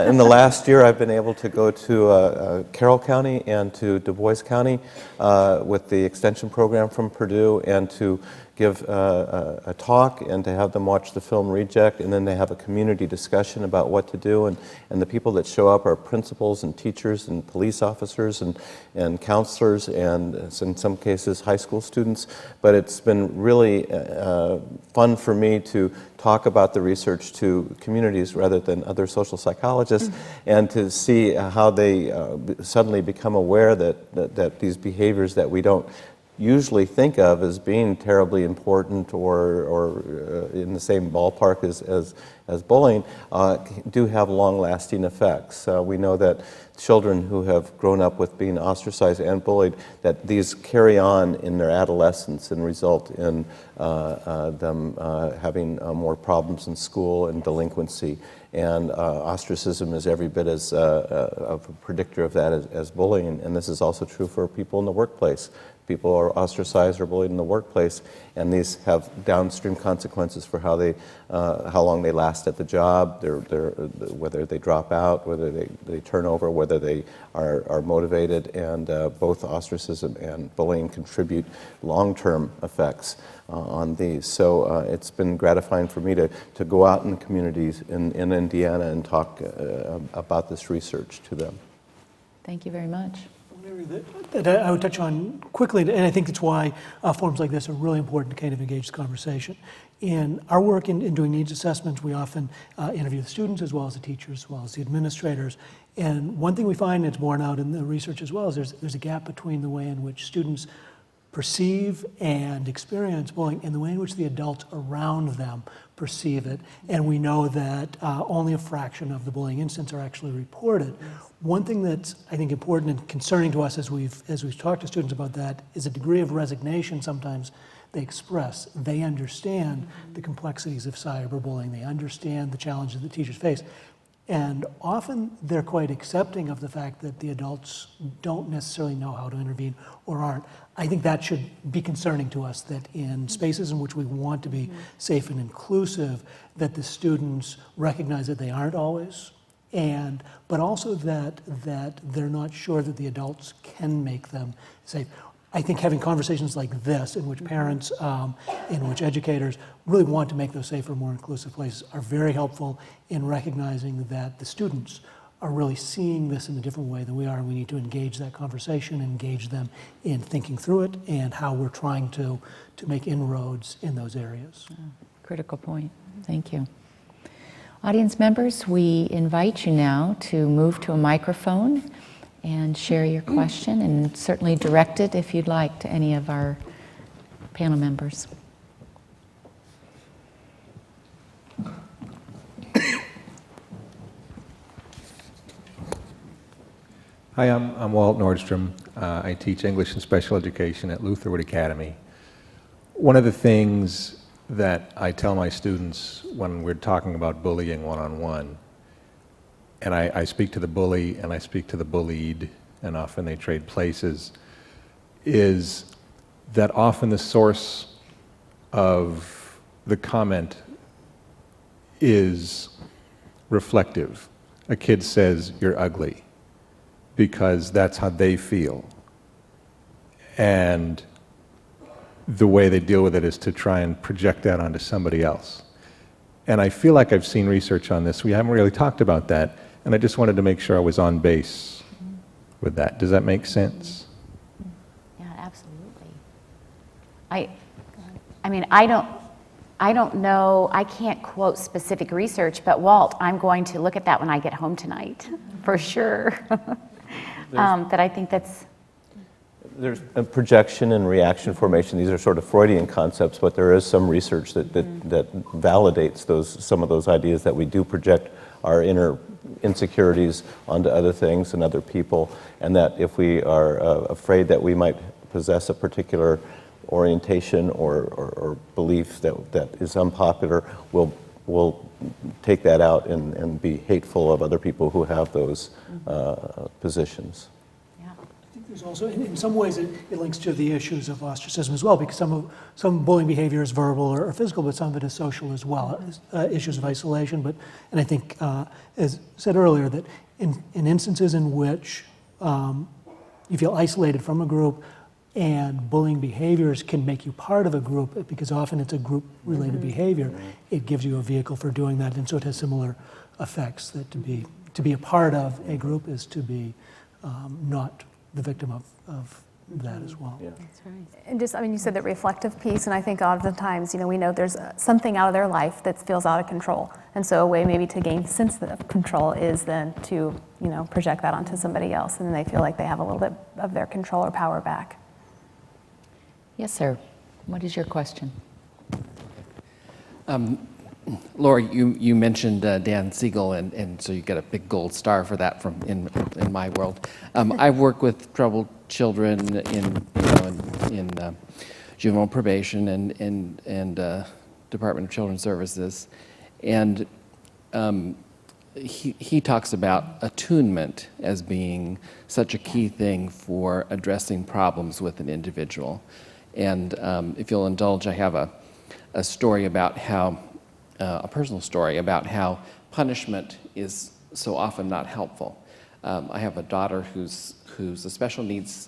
in the last year, I've been able to go to Carroll County and to Du Bois County with the extension program from Purdue, and to give a talk and to have them watch the film Reject, and then they have a community discussion about what to do. And the people that show up are principals and teachers and police officers and counselors, and in some cases high school students. But it's been really fun for me to talk about the research to communities rather than other social psychologists, and to see how they suddenly become aware that these behaviors that we don't usually think of as being terribly important or in the same ballpark as bullying do have long-lasting effects. We know that children who have grown up with being ostracized and bullied, that these carry on in their adolescence and result in them having more problems in school and delinquency. And ostracism is every bit as of a predictor of that as bullying. And this is also true for people in the workplace. People are ostracized or bullied in the workplace, and these have downstream consequences for how long they last at the job, whether they drop out, whether they turn over, whether they are motivated. And both ostracism and bullying contribute long-term effects on these. So it's been gratifying for me to go out in the communities in Indiana and talk about this research to them. Thank you very much. That I would touch on quickly, and I think that's why forums like this are really important to kind of engage the conversation. In our work in doing needs assessments, we often interview the students as well as the teachers, as well as the administrators. And one thing we find that's borne out in the research as well is there's a gap between the way in which students perceive and experience bullying and the way in which the adults around them perceive it. And we know that only a fraction of the bullying incidents are actually reported. One thing that's, I think, important and concerning to us as we've talked to students about that is a degree of resignation sometimes they express. They understand the complexities of cyberbullying. They understand the challenges that teachers face. And often they're quite accepting of the fact that the adults don't necessarily know how to intervene or aren't. I think that should be concerning to us, that in spaces in which we want to be safe and inclusive, that the students recognize that they aren't always, but also that they're not sure that the adults can make them safe. I think having conversations like this, in which parents, in which educators really want to make those safer, more inclusive places, are very helpful in recognizing that the students are really seeing this in a different way than we are, and we need to engage that conversation, engage them in thinking through it and how we're trying to make inroads in those areas. Critical point. Thank you. Audience members, we invite you now to move to a microphone and share your question, and certainly direct it, if you'd like, to any of our panel members. Hi, I'm Walt Nordstrom. I teach English and Special Education at Lutherwood Academy. One of the things that I tell my students when we're talking about bullying one-on-one, and I speak to the bully and I speak to the bullied, and often they trade places, is that often the source of the comment is reflective. A kid says, "You're ugly," because that's how they feel. and the way they deal with it is to try and project that onto somebody else. And I feel like I've seen research on this. We haven't really talked about that, and I just wanted to make sure I was on base with that. Does that make sense? Yeah, absolutely. I mean, I don't know, I can't quote specific research, but Walt, I'm going to look at that when I get home tonight, for sure. That I think that's... There's a projection and reaction formation. These are sort of Freudian concepts, but there is some research that validates some of those ideas that we do project our inner insecurities onto other things and other people, and that if we are afraid that we might possess a particular orientation or belief that is unpopular, we'll take that out and be hateful of other people who have those positions. There's also, in some ways, it links to the issues of ostracism as well, because some bullying behavior is verbal or physical, but some of it is social as well. Issues of isolation, and I think, as said earlier, that in instances in which you feel isolated from a group, and bullying behaviors can make you part of a group, because often it's a group-related behavior, it gives you a vehicle for doing that, and so it has similar effects. That to be a part of a group is to be not the victim of that as well. Yeah. That's right. And just, I mean, you said that reflective piece, and I think a lot of the times, we know there's something out of their life that feels out of control. And so a way maybe to gain sense of control is then to, project that onto somebody else, and then they feel like they have a little bit of their control or power back. Yes, sir. What is your question? Lori, you mentioned Dan Siegel, and so you get a big gold star for that from in my world. I work with troubled children in juvenile probation and Department of Children's Services, and he talks about attunement as being such a key thing for addressing problems with an individual. And if you'll indulge, I have a story about how. A personal story about how punishment is so often not helpful. I have a daughter who's a special needs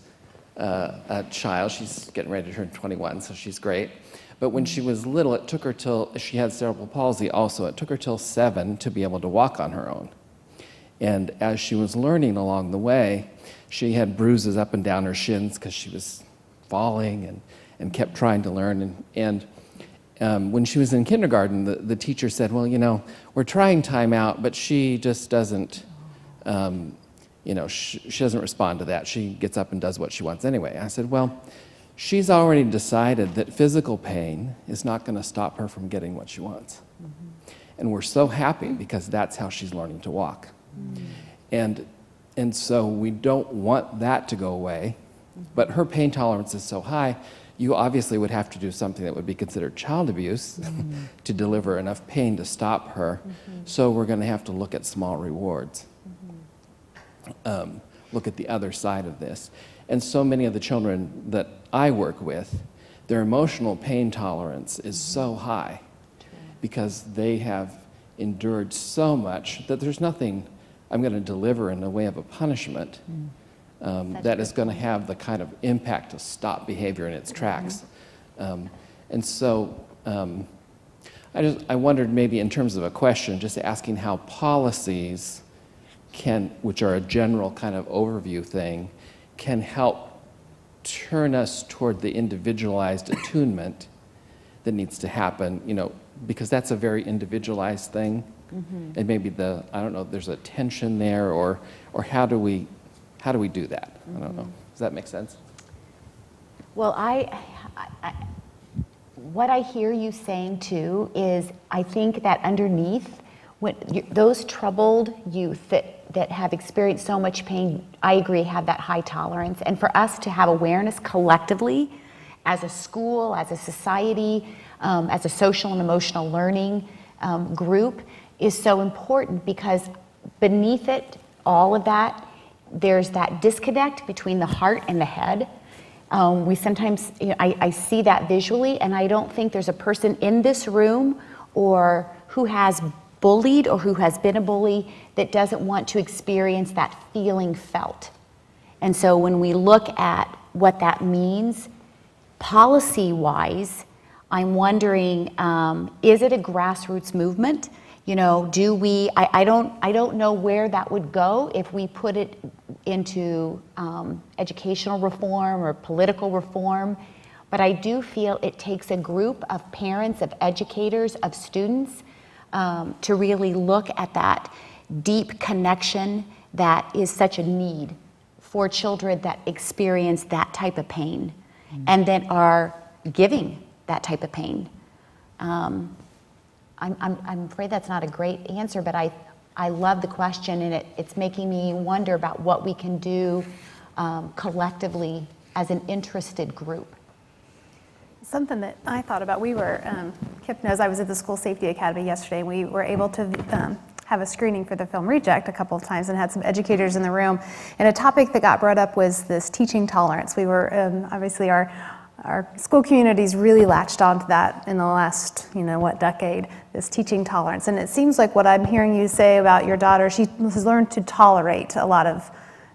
a child. She's getting ready to turn 21, so she's great. But when she was little, it took her till, she had cerebral palsy also, it took her till 7 to be able to walk on her own. And as she was learning along the way, she had bruises up and down her shins because she was falling and kept trying to learn. And when she was in kindergarten, the teacher said, well, we're trying Timeout, but she just doesn't, she doesn't respond to that. She gets up and does what she wants anyway. I said, well, she's already decided that physical pain is not going to stop her from getting what she wants. Mm-hmm. And we're so happy because that's how she's learning to walk. Mm-hmm. And so we don't want that to go away, but her pain tolerance is so high, you obviously would have to do something that would be considered child abuse to deliver enough pain to stop her. So we're going to have to look at small rewards. Look at the other side of this. And so many of the children that I work with, their emotional pain tolerance is so high because they have endured so much that there's nothing I'm going to deliver in the way of a punishment that is going to have the kind of impact to stop behavior in its tracks. And so I wondered maybe in terms of a question, just asking how policies can, which are a general kind of overview thing, can help turn us toward the individualized attunement that needs to happen, because that's a very individualized thing. And maybe I don't know, there's a tension there, or how do we do that? I don't know. Does that make sense? Well, what I hear you saying too is I think that underneath those troubled youth that have experienced so much pain, I agree, have that high tolerance. And for us to have awareness collectively as a school, as a society, as a social and emotional learning group is so important, because beneath it, all of that, there's that disconnect between the heart and the head. We sometimes, I see that visually, and I don't think there's a person in this room or who has bullied or who has been a bully that doesn't want to experience that feeling felt. And so when we look at what that means policy-wise. I'm wondering, is it a grassroots movement? You know, do we? I don't know where that would go if we put it into educational reform or political reform. But I do feel it takes a group of parents, of educators, of students to really look at that deep connection that is such a need for children that experience that type of pain and that are giving that type of pain. I'm afraid that's not a great answer, but I love the question, and it's making me wonder about what we can do collectively as an interested group. Something that I thought about, Kip knows I was at the School Safety Academy yesterday. We were able to have a screening for the film Reject a couple of times and had some educators in the room. And a topic that got brought up was this teaching tolerance. We were, obviously our school communities really latched onto that in the last, decade, this teaching tolerance. And it seems like what I'm hearing you say about your daughter, she has learned to tolerate a lot of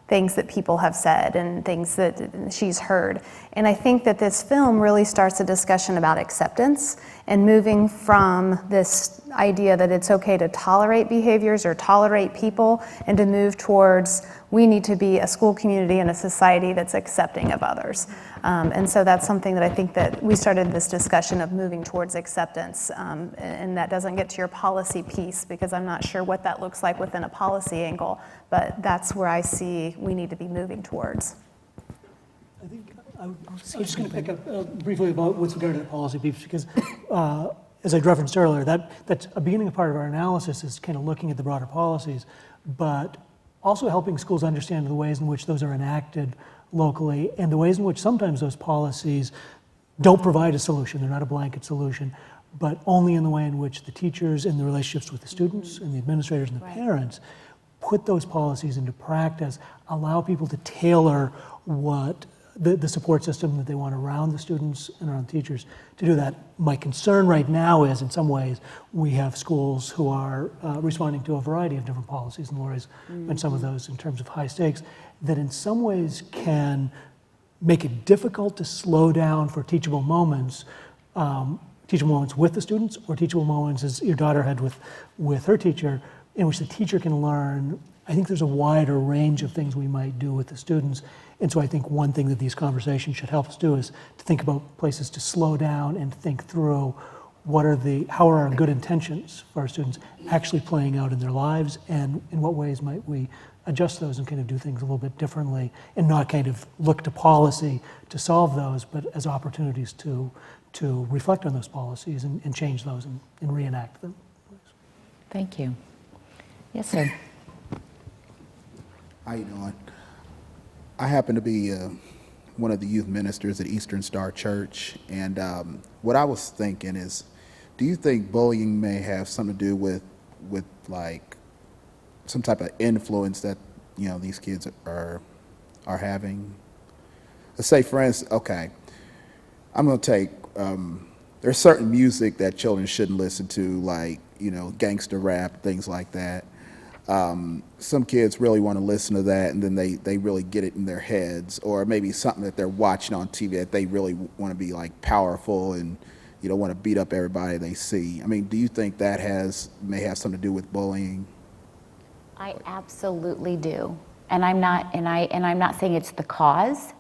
things that people have said and things that she's heard. And I think that this film really starts a discussion about acceptance and moving from this idea that it's okay to tolerate behaviors or tolerate people and to move towards we need to be a school community and a society that's accepting of others. And so that's something that I think that we started this discussion of moving towards acceptance. And that doesn't get to your policy piece because I'm not sure what that looks like within a policy angle, but that's where I see we need to be moving towards. I think I'm just going to pick up briefly about with regard to the policy piece because as I referenced earlier, that's a beginning part of our analysis is kind of looking at the broader policies, but also helping schools understand the ways in which those are enacted locally and the ways in which sometimes those policies don't provide a solution. They're not a blanket solution, but only in the way in which the teachers and the relationships with the students and the administrators and the parents put those policies into practice, allow people to tailor what the support system that they want around the students and around teachers to do that. My concern right now is, in some ways, we have schools who are responding to a variety of different policies, and Lori's mentioned some of those in terms of high stakes, that in some ways can make it difficult to slow down for teachable moments with the students, or teachable moments, as your daughter had with her teacher, in which the teacher can learn. I think there's a wider range of things we might do with the students. And so I think one thing that these conversations should help us do is to think about places to slow down and think through how are our good intentions for our students actually playing out in their lives, and in what ways might we adjust those and kind of do things a little bit differently and not kind of look to policy to solve those, but as opportunities to reflect on those policies and change those and reenact them. Thank you. Yes, sir. How you doing? I happen to be one of the youth ministers at Eastern Star Church, and what I was thinking is, do you think bullying may have something to do with like some type of influence that these kids are having? Let's say, for instance, okay, I'm going to take there's certain music that children shouldn't listen to, like gangster rap, things like that. Some kids really want to listen to that, and then they really get it in their heads, or maybe something that they're watching on TV that they really want to be like powerful and want to beat up everybody they see. I mean, do you think that may have something to do with bullying? I absolutely do, and I'm not saying it's the cause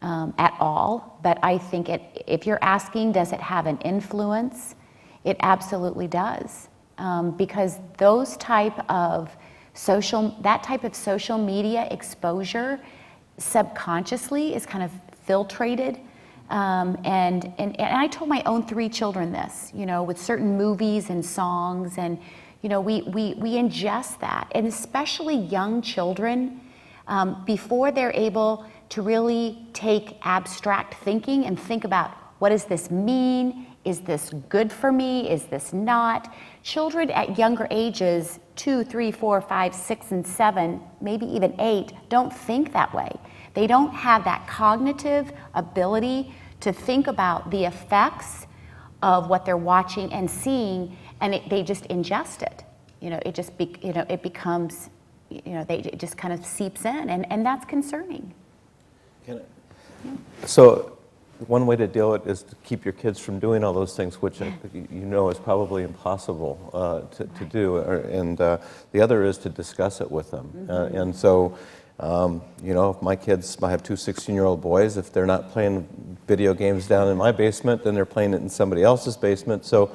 at all, but I think if you're asking, does it have an influence? It absolutely does. Because that type of social media exposure subconsciously is kind of filtrated. And I told my own 3 children this, with certain movies and songs, and we ingest that, and especially young children, before they're able to really take abstract thinking and think about, what does this mean? Is this good for me? Is this not? Children at younger ages, 2, 3, 4, 5, 6, and 7, maybe even 8, don't think that way. They don't have that cognitive ability to think about the effects of what they're watching and seeing, and they just ingest it. It becomes, it just kind of seeps in, and that's concerning. So one way to deal with it is to keep your kids from doing all those things, which you know is probably impossible to do. And the other is to discuss it with them. And so, you know, if my kids, I have two 16-year-old boys, if they're not playing video games down in my basement, then they're playing it in somebody else's basement. So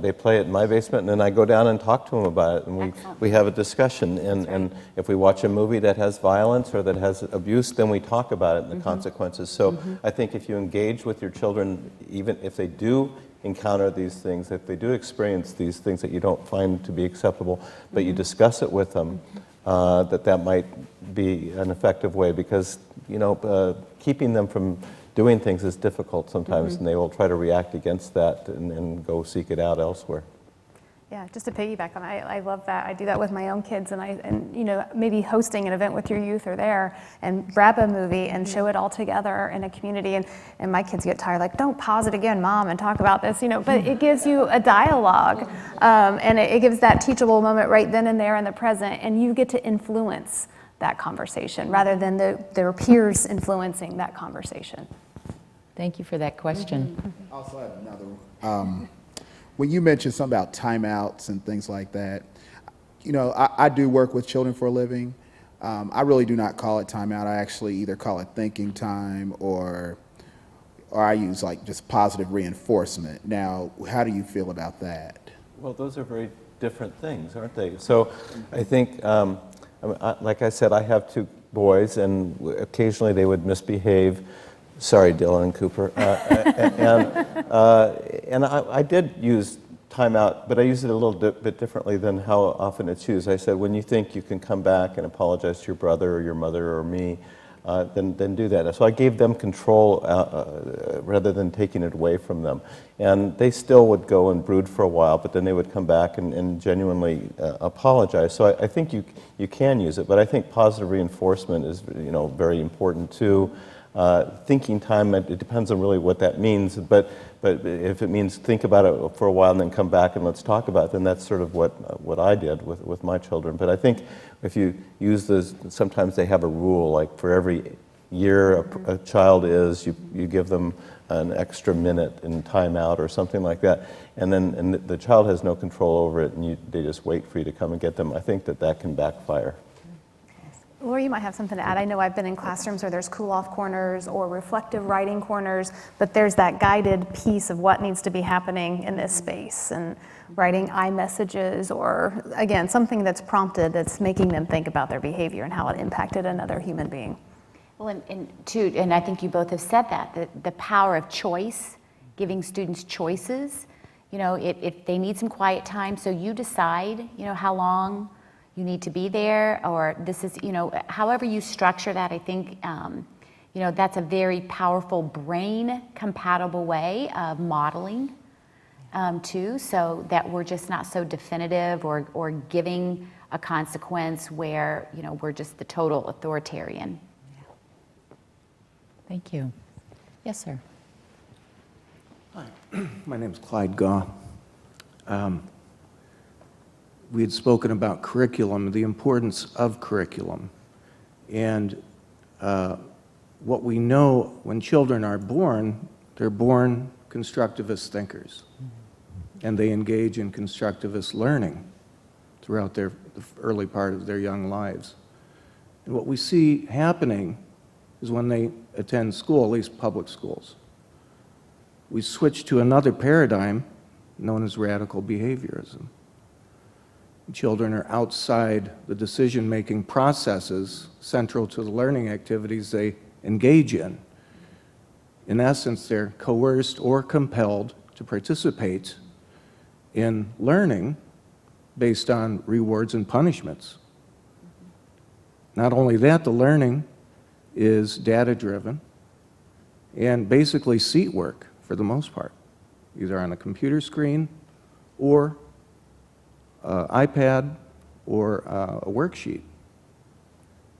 they play it in my basement, and then I go down and talk to them about it, and we have a discussion. And if we watch a movie that has violence or that has abuse, then we talk about it and the consequences. So I think if you engage with your children, even if they do encounter these things, if they do experience these things that you don't find to be acceptable, but you discuss it with them, that might be an effective way, because, you know, keeping them from doing things is difficult sometimes, and they will try to react against that and go seek it out elsewhere. Yeah, just to piggyback on, I love that. I do that with my own kids, and you know, maybe hosting an event with your youth or there, and grab a movie and show it all together in a community. And my kids get tired, like, don't pause it again, Mom, and talk about this, you know. But it gives you a dialogue, and it gives that teachable moment right then and there in the present, and you get to influence that conversation rather than their peers influencing that conversation. Thank you for that question. I also have another. When you mentioned something about timeouts and things like that, you know, I do work with children for a living. I really do not call it timeout. I actually either call it thinking time or I use like just positive reinforcement. Now, how do you feel about that? Well, those are very different things, aren't they? So I think, like I said, I have two boys, and occasionally they would misbehave. Sorry, Dylan and Cooper. And I did use timeout, but I used it a little bit differently than how often it's used. I said, when you think you can come back and apologize to your brother or your mother or me, then do that. So I gave them control rather than taking it away from them. And they still would go and brood for a while, but then they would come back and genuinely apologize. So I think you can use it, but I think positive reinforcement is, you know, very important too. Thinking time, it depends on really what that means, but if it means think about it for a while and then come back and let's talk about it, then that's sort of what I did with my children. But I think if you use this, sometimes they have a rule, like for every year a child is, you give them an extra minute in timeout or something like that, and the child has no control over it, and they just wait for you to come and get them. I think that can backfire. Laura, you might have something to add. I know I've been in classrooms where there's cool-off corners or reflective writing corners, but there's that guided piece of what needs to be happening in this space, and writing iMessages or, again, something that's prompted, that's making them think about their behavior and how it impacted another human being. Well, and I think you both have said that, the power of choice, giving students choices. You know, if they need some quiet time, so you decide, you know, how long you need to be there, or this is, you know, however you structure that, I think, you know, that's a very powerful brain-compatible way of modeling, too, so that we're just not so definitive or giving a consequence where, you know, we're just the total authoritarian. Thank you. Yes, sir. Hi, my name is Clyde Gaw. We had spoken about curriculum, the importance of curriculum. And what we know when children are born, they're born constructivist thinkers. And they engage in constructivist learning throughout the early part of their young lives. And what we see happening is when they attend school, at least public schools, we switch to another paradigm known as radical behaviorism. Children are outside the decision-making processes central to the learning activities they engage in. In essence, they're coerced or compelled to participate in learning based on rewards and punishments. Not only that, the learning is data-driven and basically seat work for the most part, either on a computer screen or iPad or a worksheet,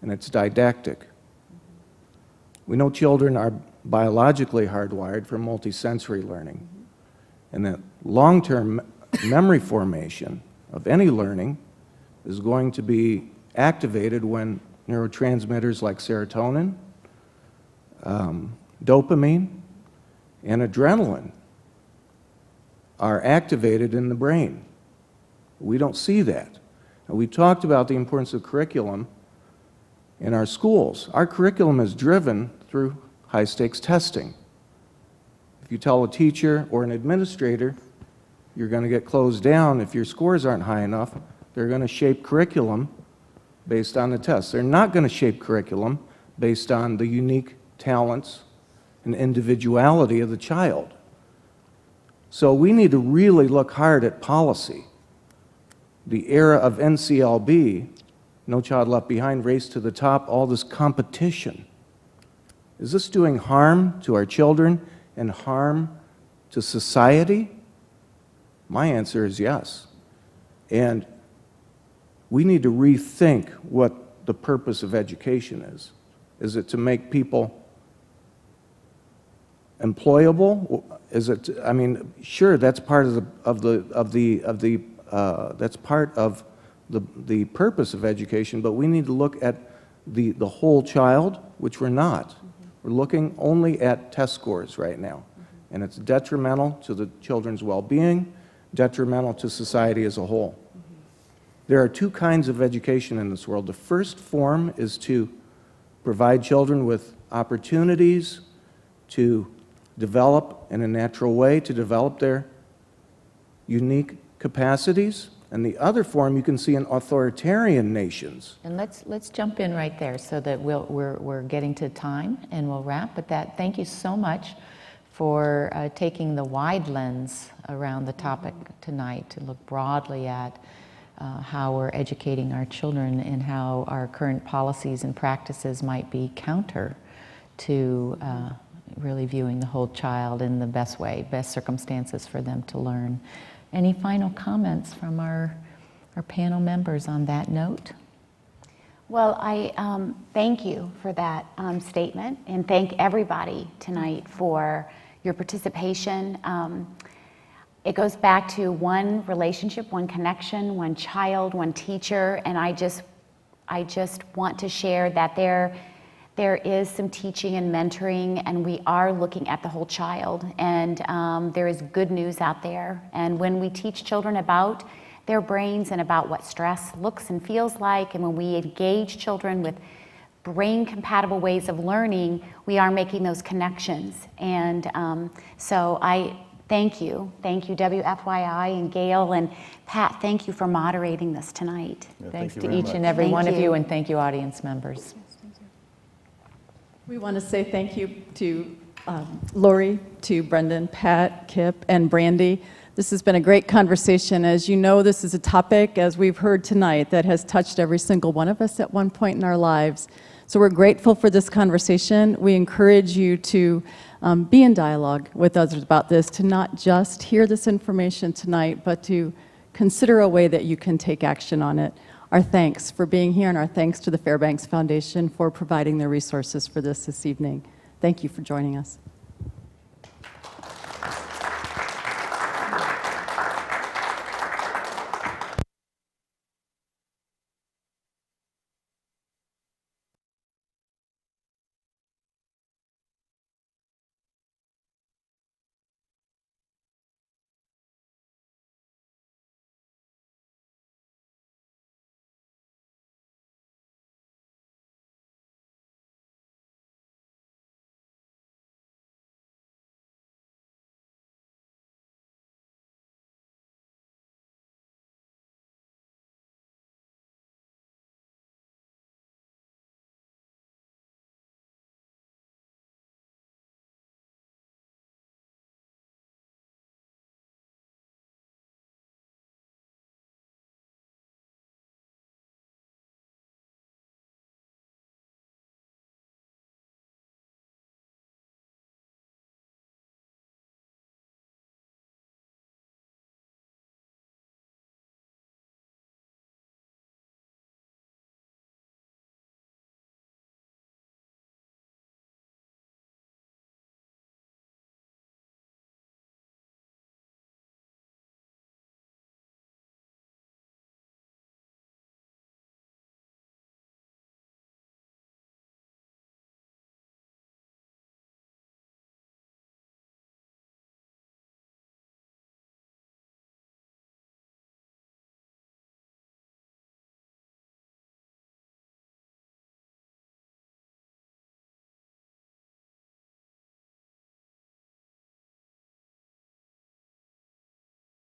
and it's didactic. We know children are biologically hardwired for multisensory learning, and that long-term memory formation of any learning is going to be activated when neurotransmitters like serotonin, dopamine and adrenaline are activated in the brain. We don't see that. And we talked about the importance of curriculum in our schools. Our curriculum is driven through high-stakes testing. If you tell a teacher or an administrator you're going to get closed down if your scores aren't high enough, they're going to shape curriculum based on the tests. They're not going to shape curriculum based on the unique talents and individuality of the child. So we need to really look hard at policy. The era of NCLB, No Child Left Behind, Race to the Top, all this competition. Is this doing harm to our children and harm to society? My answer is yes. And we need to rethink what the purpose of education is. Is it to make people employable? Is it? I mean, sure, that's part of that's part of the purpose of education. But we need to look at the whole child, which we're not. We're looking only at test scores right now, and it's detrimental to the children's well-being, detrimental to society as a whole. There are two kinds of education in this world. The first form is to provide children with opportunities to develop in a natural way, to develop their unique capacities. And the other form you can see in authoritarian nations. And let's jump in right there so that we're getting to time and we'll wrap. But thank you so much for taking the wide lens around the topic tonight to look broadly at how we're educating our children and how our current policies and practices might be counter to really viewing the whole child in the best way, best circumstances for them to learn. Any final comments from our panel members on that note? Well, I thank you for that statement, and thank everybody tonight for your participation. It goes back to one relationship, one connection, one child, one teacher, and I just want to share that there is some teaching and mentoring, and we are looking at the whole child, and there is good news out there. And when we teach children about their brains and about what stress looks and feels like, and when we engage children with brain-compatible ways of learning, we are making those connections. And so I thank you, WFYI and Gail and Pat, thank you for moderating this tonight. Yeah, Thanks thank you to very each much. and every Thank one of you. you, and thank you, audience members. We want to say thank you to Lori, to Brendon, Pat, Kip, and Brandy. This has been a great conversation. As you know, this is a topic, as we've heard tonight, that has touched every single one of us at one point in our lives. So we're grateful for this conversation. We encourage you to be in dialogue with others about this, to not just hear this information tonight, but to consider a way that you can take action on it. Our thanks for being here, and our thanks to the Fairbanks Foundation for providing the resources for this evening. Thank you for joining us.